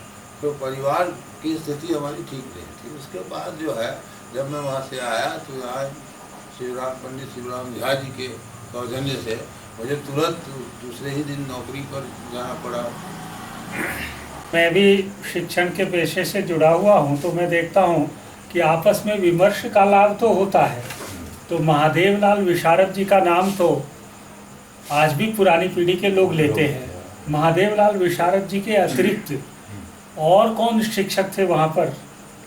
तो परिवार की स्थिति हमारी ठीक नहीं थी। उसके बाद जो है जब मैं वहाँ से आया तो यहाँ पंडित शिवराम झा जी के सौजन्य से मुझे तुरंत दूसरे ही दिन नौकरी पर जाना पड़ा। मैं भी शिक्षण के पेशे से जुड़ा हुआ हूं, तो मैं देखता हूं कि आपस में विमर्श का लाभ तो होता है। तो महादेव लाल विशारद जी का नाम तो आज भी पुरानी पीढ़ी के लोग लेते हैं। महादेव लाल विशारद जी के अतिरिक्त और कौन शिक्षक थे वहाँ पर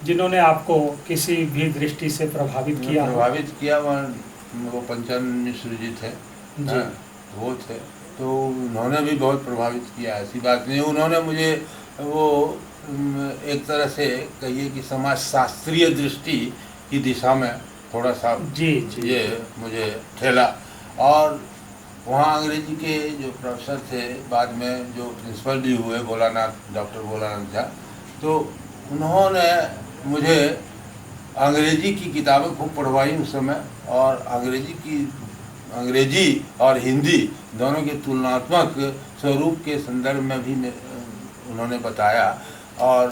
जिन्होंने आपको किसी भी दृष्टि से प्रभावित किया? वो पंचानन मिश्र जी थे जी। वो थे, तो उन्होंने भी बहुत प्रभावित किया, ऐसी बात नहीं। उन्होंने मुझे वो एक तरह से कहिए कि समाज शास्त्रीय दृष्टि की दिशा में थोड़ा सा जी ये मुझे ठेला। और वहाँ अंग्रेजी के जो प्रोफेसर थे, बाद में जो प्रिंसिपल भी हुए डॉक्टर भोलानाथ झा, तो उन्होंने मुझे अंग्रेजी की किताबें खूब पढ़वाई उस समय। और अंग्रेजी और हिंदी दोनों के तुलनात्मक स्वरूप के संदर्भ में भी उन्होंने बताया और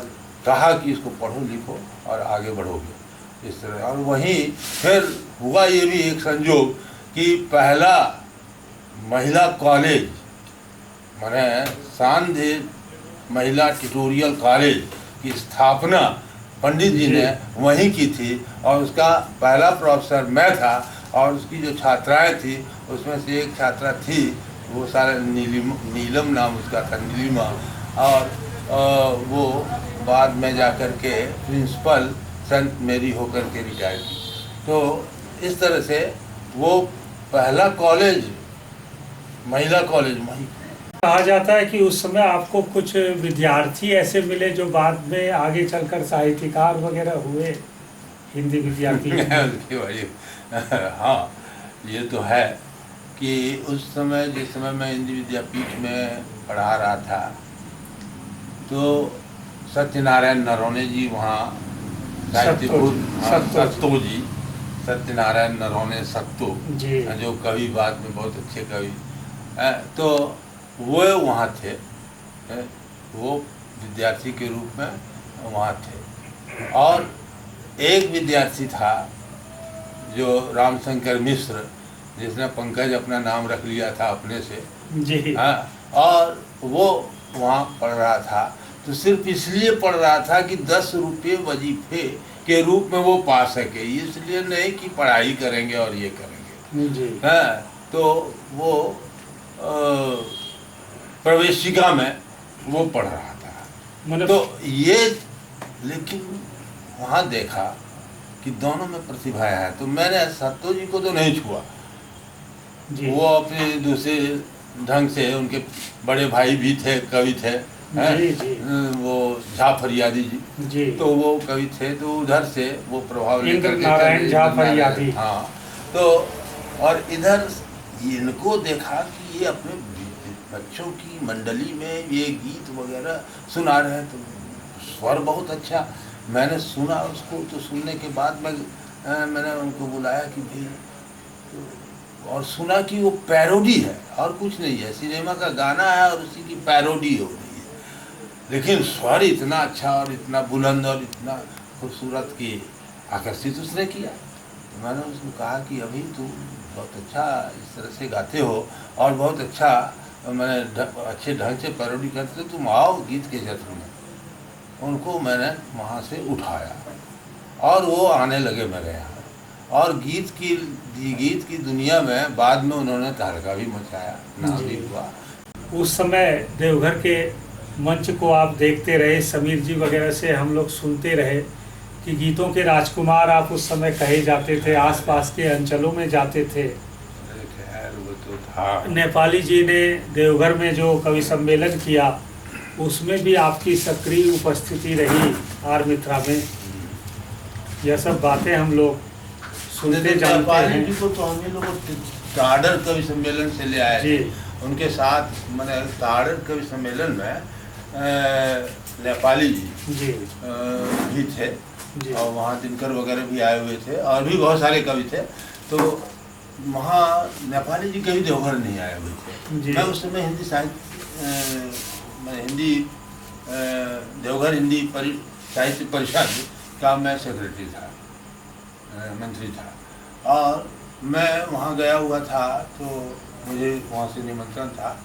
कहा कि इसको पढ़ो लिखो और आगे बढ़ोगे इस तरह। और वहीं फिर हुआ ये भी एक संयोग कि पहला महिला कॉलेज माने सांध्य महिला ट्यूटोरियल कॉलेज की स्थापना पंडित जी ने वहीं की थी और उसका पहला प्रोफेसर मैं था। और उसकी जो छात्राएं थी उसमें से एक छात्रा थी, वो सारा नीलम नाम उसका था, नीलिमा। और वो बाद में जाकर के प्रिंसिपल संत मेरी होकर के रिटायर की। तो इस तरह से वो पहला कॉलेज महिला कॉलेज वहीं। कहा जाता है कि उस समय आपको कुछ विद्यार्थी ऐसे मिले जो बाद में आगे चलकर साहित्यकार वगैरह हुए, हिंदी विद्यार्थी। हाँ, ये तो है कि उस समय जिस समय मैं हिंदी विद्यापीठ में पढ़ा रहा था तो सत्यनारायण नरौने जी वहाँ सत्तो जी, सत्यनारायण नरौने सत्तो जो कवि बाद में बहुत अच्छे कवि, तो वो वहाँ थे, वो विद्यार्थी के रूप में वहाँ थे। और एक विद्यार्थी था जो रामशंकर मिश्र, जिसने पंकज अपना नाम रख लिया था अपने से जी। हाँ, और वो वहाँ पढ़ रहा था, तो सिर्फ इसलिए पढ़ रहा था कि 10 रुपये वजीफे के रूप में वो पा सके, इसलिए नहीं कि पढ़ाई करेंगे और ये करेंगे जी। हाँ, तो वो प्रवेशिका में वो पढ़ रहा था। तो ये लेकिन वहाँ देखा कि दोनों में प्रतिभा है। तो मैंने सत्तो जी को तो नहीं छुआ, वो अपने दूसरे ढंग से, उनके बड़े भाई भी थे, कवि थे, वो झा फरियादी जी, तो वो कवि थे, तो उधर से वो प्रभाव इंद्र नारायण झा फरियादी। हाँ, तो और इधर इनको देखा कि ये अपने बच्चों की मंडली में ये गीत वगैरह सुना रहे हैं, तो स्वर बहुत अच्छा। मैंने सुना उसको, तो सुनने के बाद मैंने उनको बुलाया कि भाई, और सुना कि वो पैरोडी है और कुछ नहीं है, सिनेमा का गाना है और उसी की पैरोडी हो रही है, लेकिन स्वर इतना अच्छा और इतना बुलंद और इतना खूबसूरत कि आकर्षित उसने किया। तो मैंने उसको कहा कि अभी तुम बहुत अच्छा इस तरह से गाते हो और बहुत अच्छा मैंने अच्छे ढंग से पैरोडी करते, तुम आओ गीत के क्षेत्र में। उनको मैंने वहाँ से उठाया और वो आने लगे मेरे यहाँ, और गीत की दुनिया में बाद में उन्होंने तहलका भी मचाया, नाम भी हुआ। उस समय देवघर के मंच को आप देखते रहे, समीर जी वगैरह से हम लोग सुनते रहे कि गीतों के राजकुमार आप उस समय कहे जाते थे, आसपास के अंचलों में जाते थे। वो तो था। नेपाली जी ने देवघर में जो कवि सम्मेलन किया, उसमें भी आपकी सक्रिय उपस्थिति रही आर मित्रा में। यह सब बातें हम लोग सुनते जानते हैं। जी को तो हम लोग ताड़र कवि सम्मेलन से ले आए थे, उनके साथ मैंने ताड़र कवि सम्मेलन में नेपाली जी भी थे, और वहाँ दिनकर वगैरह भी आए हुए थे, और भी बहुत सारे कवि थे। तो वहाँ नेपाली जी कभी देवघर नहीं आए हुए थे। मैं उस समय हिंदी साहित्य देवघर हिंदी साहित्य परिषद का मैं सेक्रेटरी था, मंत्री था, और मैं वहाँ गया हुआ था, तो मुझे वहाँ से निमंत्रण था।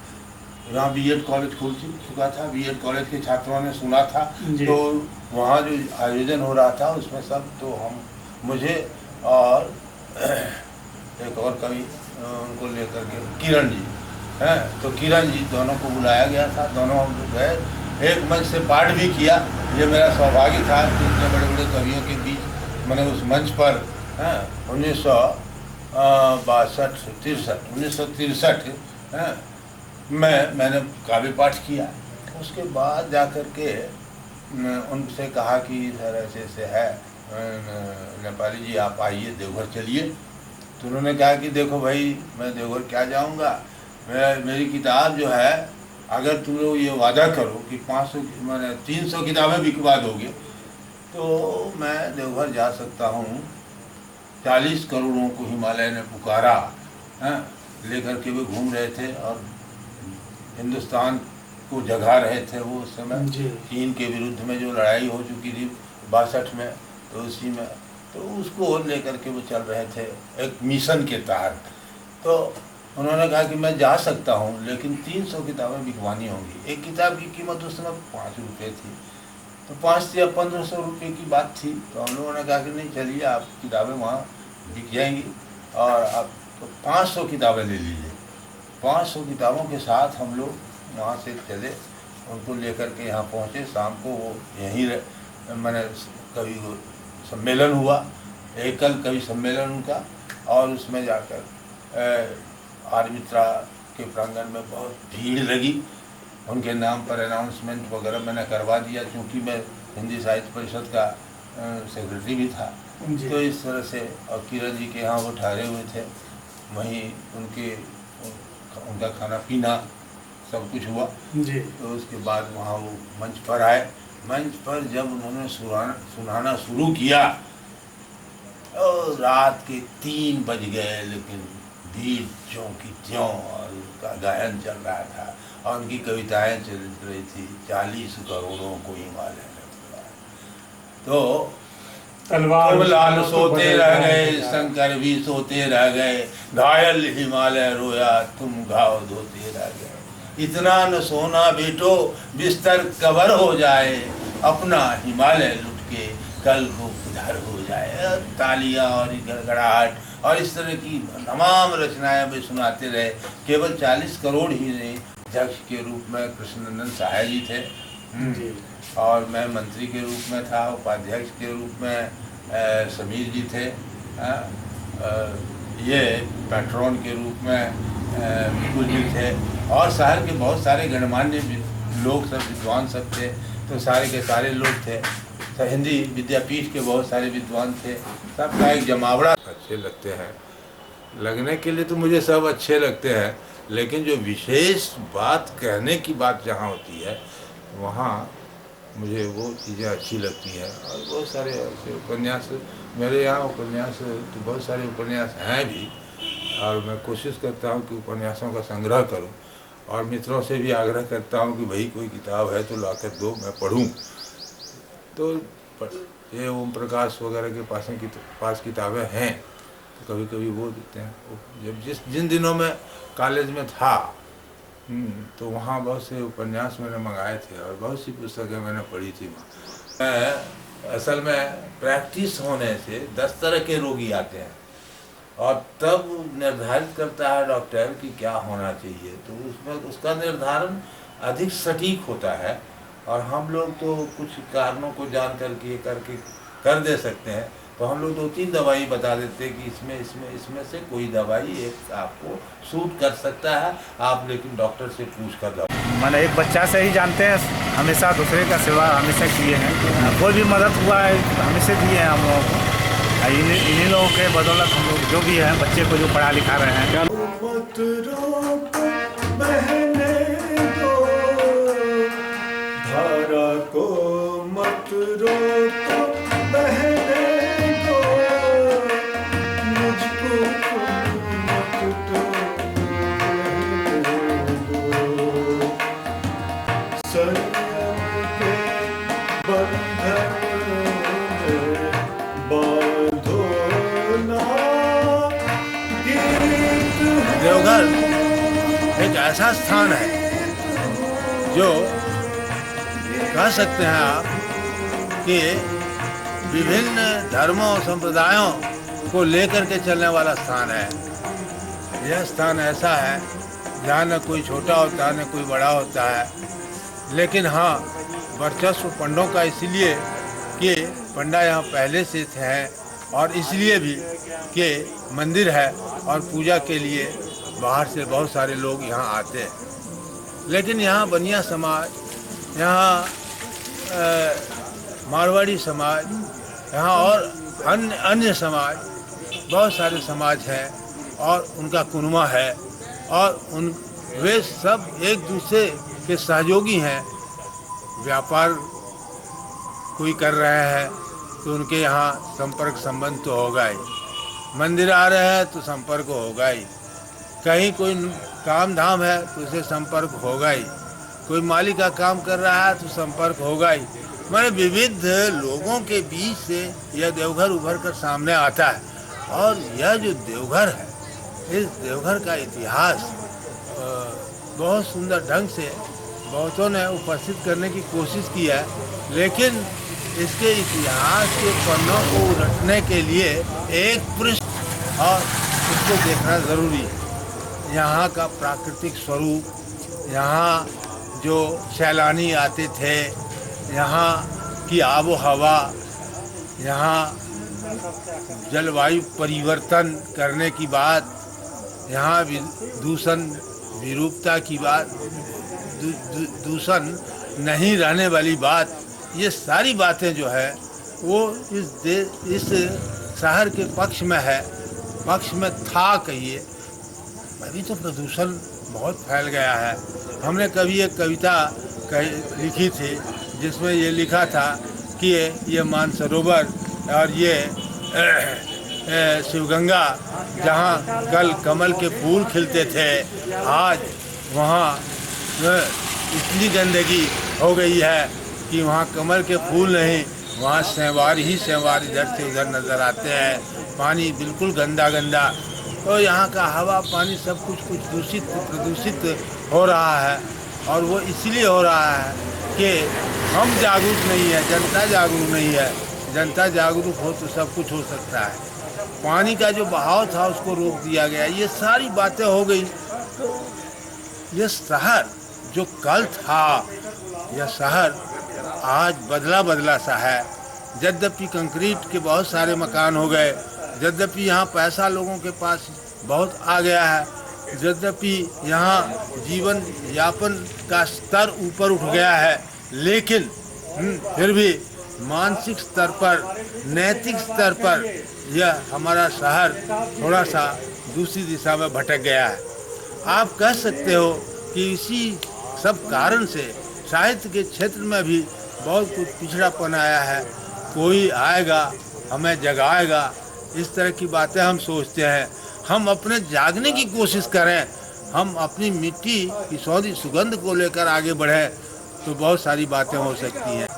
यहाँ बीएड कॉलेज खुल चुका था, बीएड कॉलेज के छात्रों ने सुना था, तो वहाँ जो आयोजन हो रहा था उसमें सब, तो मुझे और एक और कवि उनको लेकर के किरण जी हैं, तो किरण जी दोनों को बुलाया गया था। दोनों हम लोग गए, एक मंच से पाठ भी किया। ये मेरा सौभाग्य था कि इतने बड़े बड़े कवियों के बीच मैंने उस मंच पर 1963 मैंने काव्य पाठ किया। उसके बाद जा कर के उनसे कहा कि सर ऐसे ऐसे है, नेपाली जी आप आइए देवघर चलिए। तो उन्होंने कहा कि देखो भाई, मैं देवघर क्या जाऊंगा, मेरी किताब जो है, अगर तुम लोग ये वादा करो कि 300 किताबें बिकवा दोगे तो मैं देवघर जा सकता हूँ। 40 करोड़ों को हिमालय ने पुकारा, लेकर के वे घूम रहे थे और हिंदुस्तान को जगा रहे थे वो उस समय। चीन के विरुद्ध में जो लड़ाई हो चुकी थी 62 में, तो उसी में तो उसको लेकर के वो चल रहे थे एक मिशन के तहत। तो उन्होंने कहा कि मैं जा सकता हूँ, लेकिन 300 किताबें बिकवानी होंगी। एक किताब की कीमत उस समय 5 रुपये थी, तो 5 या 1500 रुपये की बात थी। तो हम लोगों ने कहा कि नहीं, चलिए आप किताबें वहाँ बिक जाएंगी और आप तो 500 किताबें ले लीजिए। 500 किताबों के साथ हम लोग वहाँ से चले, उनको लेकर के यहाँ पहुँचे। शाम को वो यहीं मैंने कवि सम्मेलन हुआ, एकल कवि सम्मेलन उनका, और उसमें जाकर आर मित्रा के प्रांगण में बहुत भीड़ लगी। उनके नाम पर अनाउंसमेंट वगैरह मैंने करवा दिया, क्योंकि मैं हिंदी साहित्य परिषद का सेक्रेटरी भी था। तो इस तरह से, और किरण जी के यहाँ वो ठहरे हुए थे, वहीं उनका खाना पीना सब कुछ हुआ। तो उसके बाद वहाँ वो मंच पर आए। मंच पर जब उन्होंने सुनाना शुरू किया, और रात के 3 बज गए, लेकिन भीड़ ज्यों की त्यों, और उनका गायन चल रहा था और उनकी कविताएं चल रही थी। 40 करोड़ों को हिमालय ने पुकारा। तो लाल सोते रह गए, शंकर भी सोते रह गए, घायल हिमालय रोया, तुम घाव धोते रह गए। इतना न सोना बेटो बिस्तर कवर हो जाए, अपना हिमालय लुट के कल को उधर हो जाए। तालियां और गड़गड़ाहट और इस तरह की तमाम रचनाएं वे सुनाते रहे। केवल 40 करोड़ ही नहीं, अध्यक्ष के रूप में कृष्णनंदन सहाय जी थे, और मैं मंत्री के रूप में था। उपाध्यक्ष के रूप में समीर जी थे, ये पैट्रॉन के रूप में पूजित थे और शहर के बहुत सारे गणमान्य लोग सब विद्वान सब थे, तो सारे के सारे लोग थे। तो हिंदी विद्यापीठ के बहुत सारे विद्वान थे, सबका एक जमावड़ा अच्छे लगते हैं। लगने के लिए तो मुझे सब अच्छे लगते हैं, लेकिन जो विशेष बात कहने की बात जहाँ होती है वहाँ मुझे वो चीज़ें अच्छी लगती हैं। और बहुत सारे ऐसे उपन्यास मेरे यहाँ उपन्यास तो बहुत सारे उपन्यास हैं भी, और मैं कोशिश करता हूँ कि उपन्यासों का संग्रह करूँ, और मित्रों से भी आग्रह करता हूँ कि भाई कोई किताब है तो लाकर दो, मैं पढ़ूँ। तो ये ओम प्रकाश वगैरह के पास किताबें हैं, तो कभी कभी वो देते हैं। जब जिन दिनों में कॉलेज में था तो वहाँ बहुत से उपन्यास मैंने मंगाए थे और बहुत सी पुस्तकें मैंने पढ़ी थी वहाँ। असल में प्रैक्टिस होने से 10 तरह के रोगी आते हैं और तब निर्धारित करता है डॉक्टर कि क्या होना चाहिए, तो उसमें उसका निर्धारण अधिक सटीक होता है। और हम लोग तो कुछ कारणों को जान करके कर दे सकते हैं, तो हम लोग 2-3 दवाई बता देते हैं कि इसमें से कोई दवाई एक आपको सूट कर सकता है, आप लेकिन डॉक्टर से पूछ कर दो। मैंने एक बच्चा से ही जानते हैं, हमेशा दूसरे का सेवा हमेशा किए हैं, कोई भी मदद हुआ है हमेशा दिए हैं हम लोगों को। इन्हीं लोगों के बदौलत हम लोग जो भी हैं बच्चे को जो पढ़ा लिखा रहे हैं। धारा को मत रोको बहने दो, मुझको मत दो, संयम के बंधन में बांधो ना। देवघर एक ऐसा स्थान है जो कह सकते हैं आप कि विभिन्न धर्मों संप्रदायों को लेकर के चलने वाला स्थान है। यह स्थान ऐसा है जहाँ न कोई छोटा होता है न कोई बड़ा होता है, लेकिन हाँ वर्चस्व पंडों का इसलिए कि पंडा यहाँ पहले से हैं, और इसलिए भी कि मंदिर है और पूजा के लिए बाहर से बहुत सारे लोग यहाँ आते हैं। लेकिन यहाँ बनिया समाज, यहाँ मारवाड़ी समाज, यहाँ और अन्य समाज, बहुत सारे समाज हैं और उनका कुनबा है, और वे सब एक दूसरे के सहयोगी हैं। व्यापार कोई कर रहे हैं तो उनके यहाँ संपर्क संबंध तो होगा ही, मंदिर आ रहे हैं तो संपर्क होगा ही, कहीं कोई काम धाम है तो उसे संपर्क होगा ही, कोई माली का काम कर रहा है तो संपर्क होगा ही। मैंने विविध लोगों के बीच से यह देवघर उभर कर सामने आता है। और यह जो देवघर है, इस देवघर का इतिहास बहुत सुंदर ढंग से बहुतों ने उपस्थित करने की कोशिश की है, लेकिन इसके इतिहास के पन्नों को उलटने के लिए एक पृष्ठ और उसको देखना ज़रूरी है। यहाँ का प्राकृतिक स्वरूप, यहाँ जो सैलानी आते थे, यहाँ की आबो हवा, यहाँ जलवायु परिवर्तन करने की बात, यहाँ दूषण विरूपता की बात, दूषण नहीं रहने वाली बात, ये सारी बातें जो है वो इस शहर के पक्ष में है, पक्ष में था कहिए। अभी तो प्रदूषण बहुत फैल गया है। हमने कभी एक कविता लिखी थी जिसमें ये लिखा था कि ये मानसरोवर और ये शिवगंगा जहाँ कल कमल के फूल खिलते थे, आज वहाँ इतनी गंदगी हो गई है कि वहाँ कमल के फूल नहीं, वहाँ शैवाल ही शैवाल इधर से उधर नज़र आते हैं। पानी बिल्कुल गंदा गंदा, तो यहाँ का हवा पानी सब कुछ प्रदूषित हो रहा है। और वो इसलिए हो रहा है कि हम जागरूक नहीं है, जनता जागरूक नहीं है। जनता जागरूक हो तो सब कुछ हो सकता है। पानी का जो बहाव था उसको रोक दिया गया, ये सारी बातें हो गई। तो ये शहर जो कल था, यह शहर आज बदला सा है। यद्यपि कंक्रीट के बहुत सारे मकान हो गए, यद्यपि यहाँ पैसा लोगों के पास बहुत आ गया है, यद्यपि यहाँ जीवन यापन का स्तर ऊपर उठ गया है, लेकिन फिर भी मानसिक स्तर पर, नैतिक स्तर पर यह हमारा शहर थोड़ा सा दूसरी दिशा में भटक गया है। आप कह सकते हो कि इसी सब कारण से साहित्य के क्षेत्र में भी बहुत कुछ पिछड़ापन आया है। कोई आएगा हमें जगाएगा, इस तरह की बातें हम सोचते हैं। हम अपने जागने की कोशिश करें, हम अपनी मिट्टी की सौंधी सुगंध को लेकर आगे बढ़ें तो बहुत सारी बातें हो सकती हैं।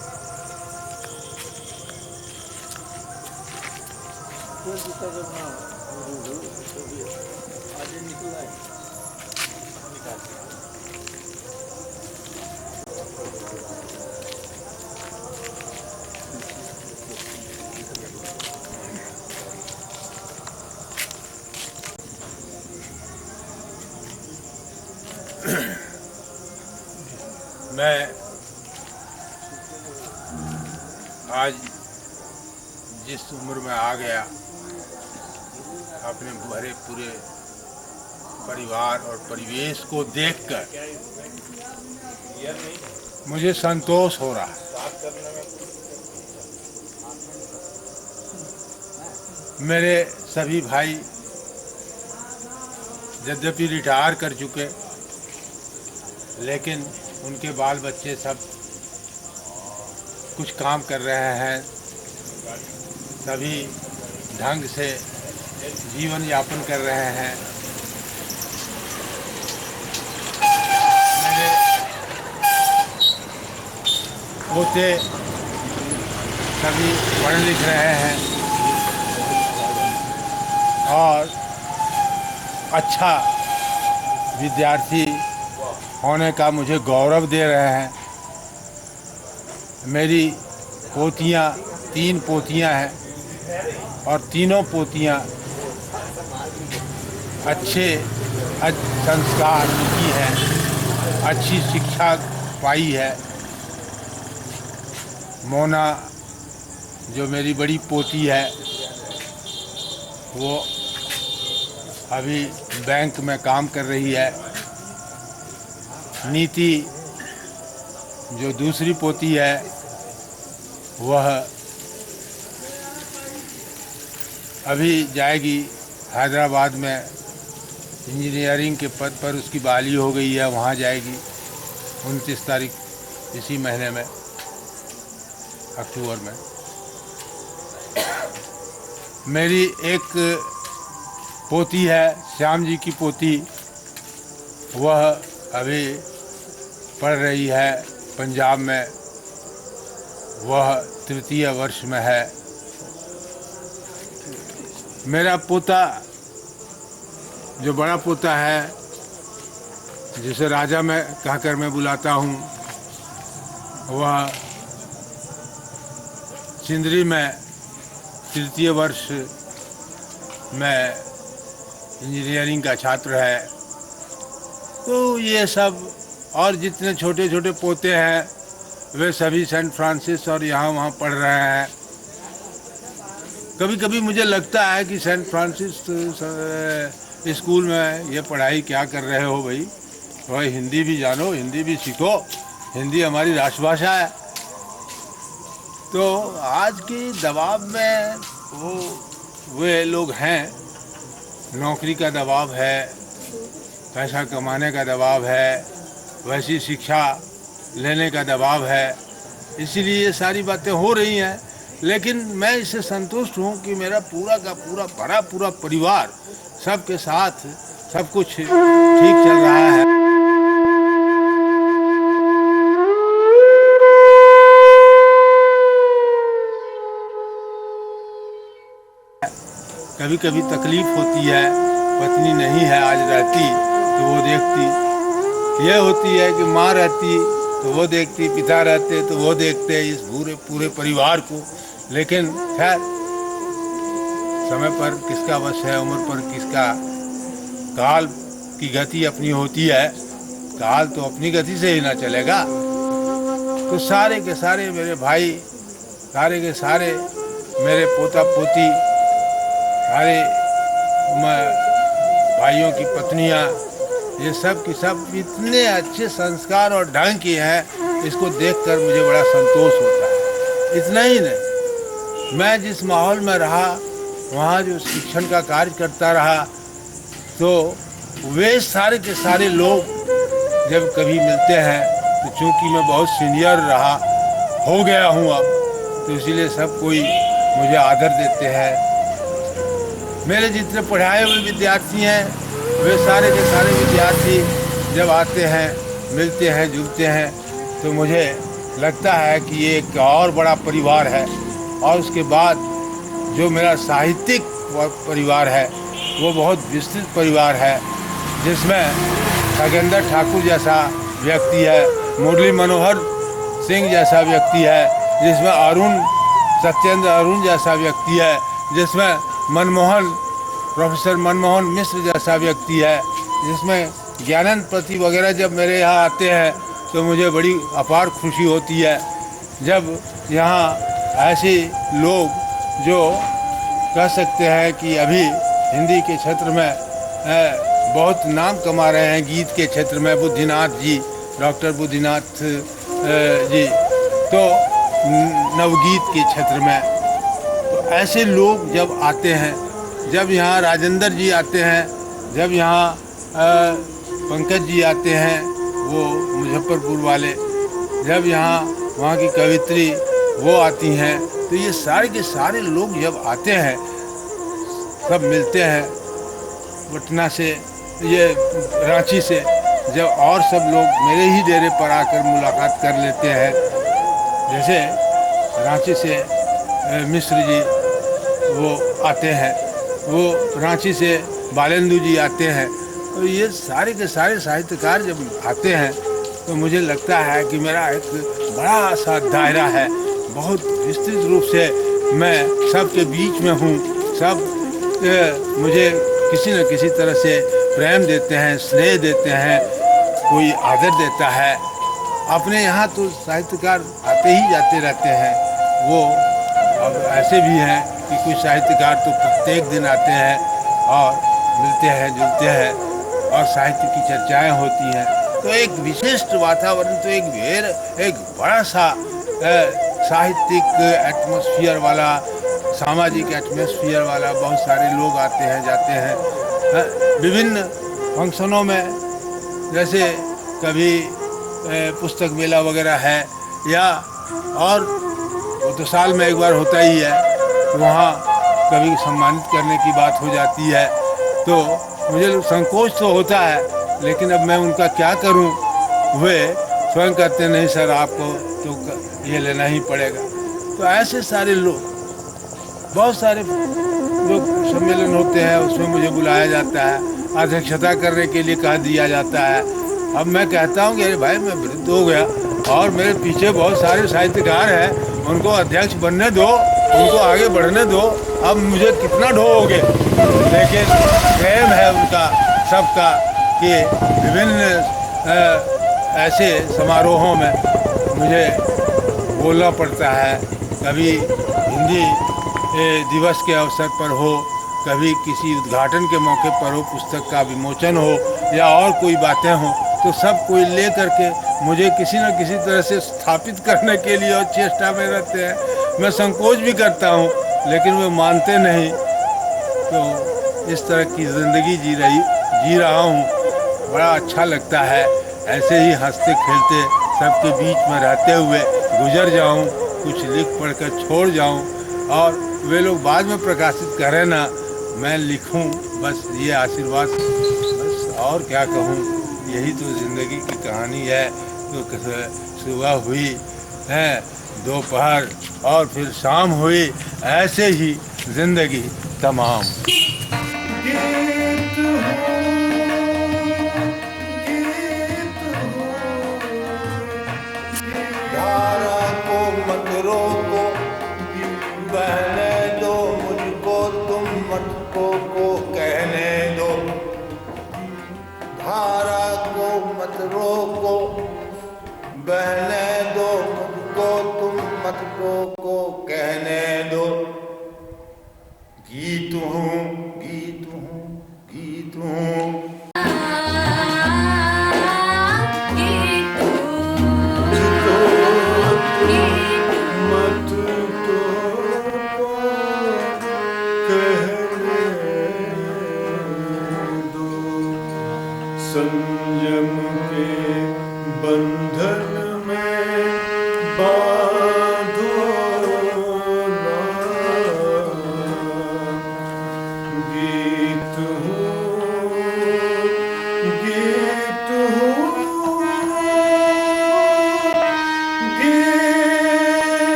मैं आज जिस उम्र में आ गया, अपने भरे पूरे परिवार और परिवेश को देखकर मुझे संतोष हो रहा है। मेरे सभी भाई यद्यपि रिटायर कर चुके, लेकिन उनके बाल बच्चे सब कुछ काम कर रहे हैं, सभी ढंग से जीवन यापन कर रहे हैं। मेरे पोते सभी पढ़ लिख रहे हैं और अच्छा विद्यार्थी होने का मुझे गौरव दे रहे हैं। मेरी पोतियाँ 3 पोतियाँ हैं और तीनों पोतियाँ अच्छे संस्कार की हैं, अच्छी शिक्षा पाई है। मोना जो मेरी बड़ी पोती है वो अभी बैंक में काम कर रही है। नीति जो दूसरी पोती है वह अभी जाएगी हैदराबाद में, इंजीनियरिंग के पद पर उसकी बहाली हो गई है, वहाँ जाएगी 29 तारीख इसी महीने में, अक्टूबर में। मेरी एक पोती है, श्याम जी की पोती, वह अभी पढ़ रही है पंजाब में, वह 3य वर्ष में है। मेरा पोता जो बड़ा पोता है, जिसे राजा मैं कहकर मैं बुलाता हूँ, वह सिंदरी में 3य वर्ष में इंजीनियरिंग का छात्र है। तो ये सब और जितने छोटे छोटे पोते हैं वे सभी सेंट फ्रांसिस और यहाँ वहाँ पढ़ रहे हैं। कभी कभी मुझे लगता है कि सेंट फ्रांसिस स्कूल में ये पढ़ाई क्या कर रहे हो भाई, वह हिंदी भी जानो, हिंदी भी सीखो, हिंदी हमारी राष्ट्रभाषा है। तो आज के दबाव में वे लोग हैं, नौकरी का दबाव है, पैसा कमाने का दबाव है, वैसी शिक्षा लेने का दबाव है, इसीलिए ये सारी बातें हो रही हैं। लेकिन मैं इससे संतुष्ट हूँ कि मेरा पूरा का पूरा बड़ा पूरा परिवार सबके साथ सब कुछ ठीक चल रहा है। कभी कभी तकलीफ होती है, पत्नी नहीं है आज रहती तो वो देखती, यह होती है कि माँ रहती तो वो देखती, पिता रहते तो वो देखते इस पूरे परिवार को। लेकिन खैर समय पर किसका वश है, उम्र पर किसका, काल की गति अपनी होती है, काल तो अपनी गति से ही ना चलेगा। तो सारे के सारे मेरे भाई, सारे के सारे मेरे पोता पोती सारे भाइयों की पत्नियां, ये सब की सब इतने अच्छे संस्कार और ढंग की हैं, इसको देखकर मुझे बड़ा संतोष होता है। इतना ही नहीं, मैं जिस माहौल में रहा वहाँ जो शिक्षण का कार्य करता रहा, तो वे सारे के सारे लोग जब कभी मिलते हैं तो चूँकि मैं बहुत सीनियर रहा हो गया हूँ अब, तो इसीलिए सब कोई मुझे आदर देते हैं। मेरे जितने पढ़ाए हुए विद्यार्थी हैं, वे सारे के सारे विद्यार्थी जब आते हैं, मिलते हैं, जुलते हैं, तो मुझे लगता है कि ये एक और बड़ा परिवार है। और उसके बाद जो मेरा साहित्यिक परिवार है वो बहुत विस्तृत परिवार है, जिसमें खगेंद्र ठाकुर जैसा व्यक्ति है, मुरली मनोहर सिंह जैसा व्यक्ति है, जिसमें सत्येंद्र अरुण जैसा व्यक्ति है, जिसमें प्रोफेसर मनमोहन मिश्र जैसा व्यक्ति है, जिसमें ज्ञानंद पति वगैरह जब मेरे यहाँ आते हैं तो मुझे बड़ी अपार खुशी होती है। जब यहाँ ऐसे लोग जो कह सकते हैं कि अभी हिंदी के क्षेत्र में बहुत नाम कमा रहे हैं, गीत के क्षेत्र में बुद्धिनाथ जी, डॉक्टर बुद्धिनाथ जी, तो नवगीत के क्षेत्र में, तो ऐसे लोग जब आते हैं, जब यहाँ राजेंद्र जी आते हैं, जब यहाँ पंकज जी आते हैं, वो मुजफ्फरपुर वाले, जब यहाँ वहाँ की कवित्री वो आती हैं, तो ये सारे के सारे लोग जब आते हैं, सब मिलते हैं पटना से, ये रांची से, जब और सब लोग मेरे ही डेरे पर आकर मुलाकात कर लेते हैं। जैसे रांची से मिश्र जी वो आते हैं, वो रांची से बालेंदु जी आते हैं, तो ये सारे के सारे साहित्यकार जब आते हैं तो मुझे लगता है कि मेरा एक बड़ा सा दायरा है, बहुत विस्तृत रूप से मैं सबके बीच में हूँ, सब मुझे किसी न किसी तरह से प्रेम देते हैं, स्नेह देते हैं, कोई आदर देता है। अपने यहाँ तो साहित्यकार आते ही जाते रहते हैं, वो अब ऐसे भी हैं कि कुछ साहित्यकार तो प्रत्येक दिन आते हैं और मिलते हैं, जुलते हैं और साहित्य की चर्चाएं होती हैं। तो एक विशिष्ट वातावरण, तो एक बड़ा सा साहित्यिक एटमॉस्फेयर वाला, सामाजिक एटमॉस्फेयर वाला, बहुत सारे लोग आते हैं, जाते हैं विभिन्न फंक्शनों में, जैसे कभी पुस्तक मेला वगैरह है, या और वो तो साल में एक बार होता ही है, तो वहाँ कभी सम्मानित करने की बात हो जाती है, तो मुझे संकोच तो होता है, लेकिन अब मैं उनका क्या करूं, वे स्वयं कहते नहीं सर आपको तो ये लेना ही पड़ेगा। तो ऐसे सारे लोग, बहुत सारे लोग सम्मेलन होते हैं, उसमें मुझे बुलाया जाता है, अध्यक्षता करने के लिए कह दिया जाता है। अब मैं कहता हूँ कि अरे भाई मैं वृद्ध हो गया और मेरे पीछे बहुत सारे साहित्यकार हैं, उनको अध्यक्ष बनने दो, उनको आगे बढ़ने दो, अब मुझे कितना ढोओगे। लेकिन प्रेम है उनका सबका कि विभिन्न ऐसे समारोहों में मुझे बोलना पड़ता है, कभी हिंदी दिवस के अवसर पर हो, कभी किसी उद्घाटन के मौके पर हो, पुस्तक का विमोचन हो या और कोई बातें हों, तो सब कोई ले करके मुझे किसी न किसी तरह से स्थापित करने के लिए और चेष्टा में रहते हैं। मैं संकोच भी करता हूँ, लेकिन वे मानते नहीं। तो इस तरह की ज़िंदगी जी रहा हूँ, बड़ा अच्छा लगता है। ऐसे ही हंसते खेलते सबके बीच में रहते हुए गुजर जाऊँ, कुछ लिख पढ़ कर छोड़ जाऊँ और वे लोग बाद में प्रकाशित करें ना, मैं लिखूं, बस ये आशीर्वाद, बस और क्या कहूं। यही तो ज़िंदगी की कहानी है। तो सुबह हुई है, दोपहर और फिर शाम हुई, ऐसे ही ज़िंदगी तमाम। धारा को मत रो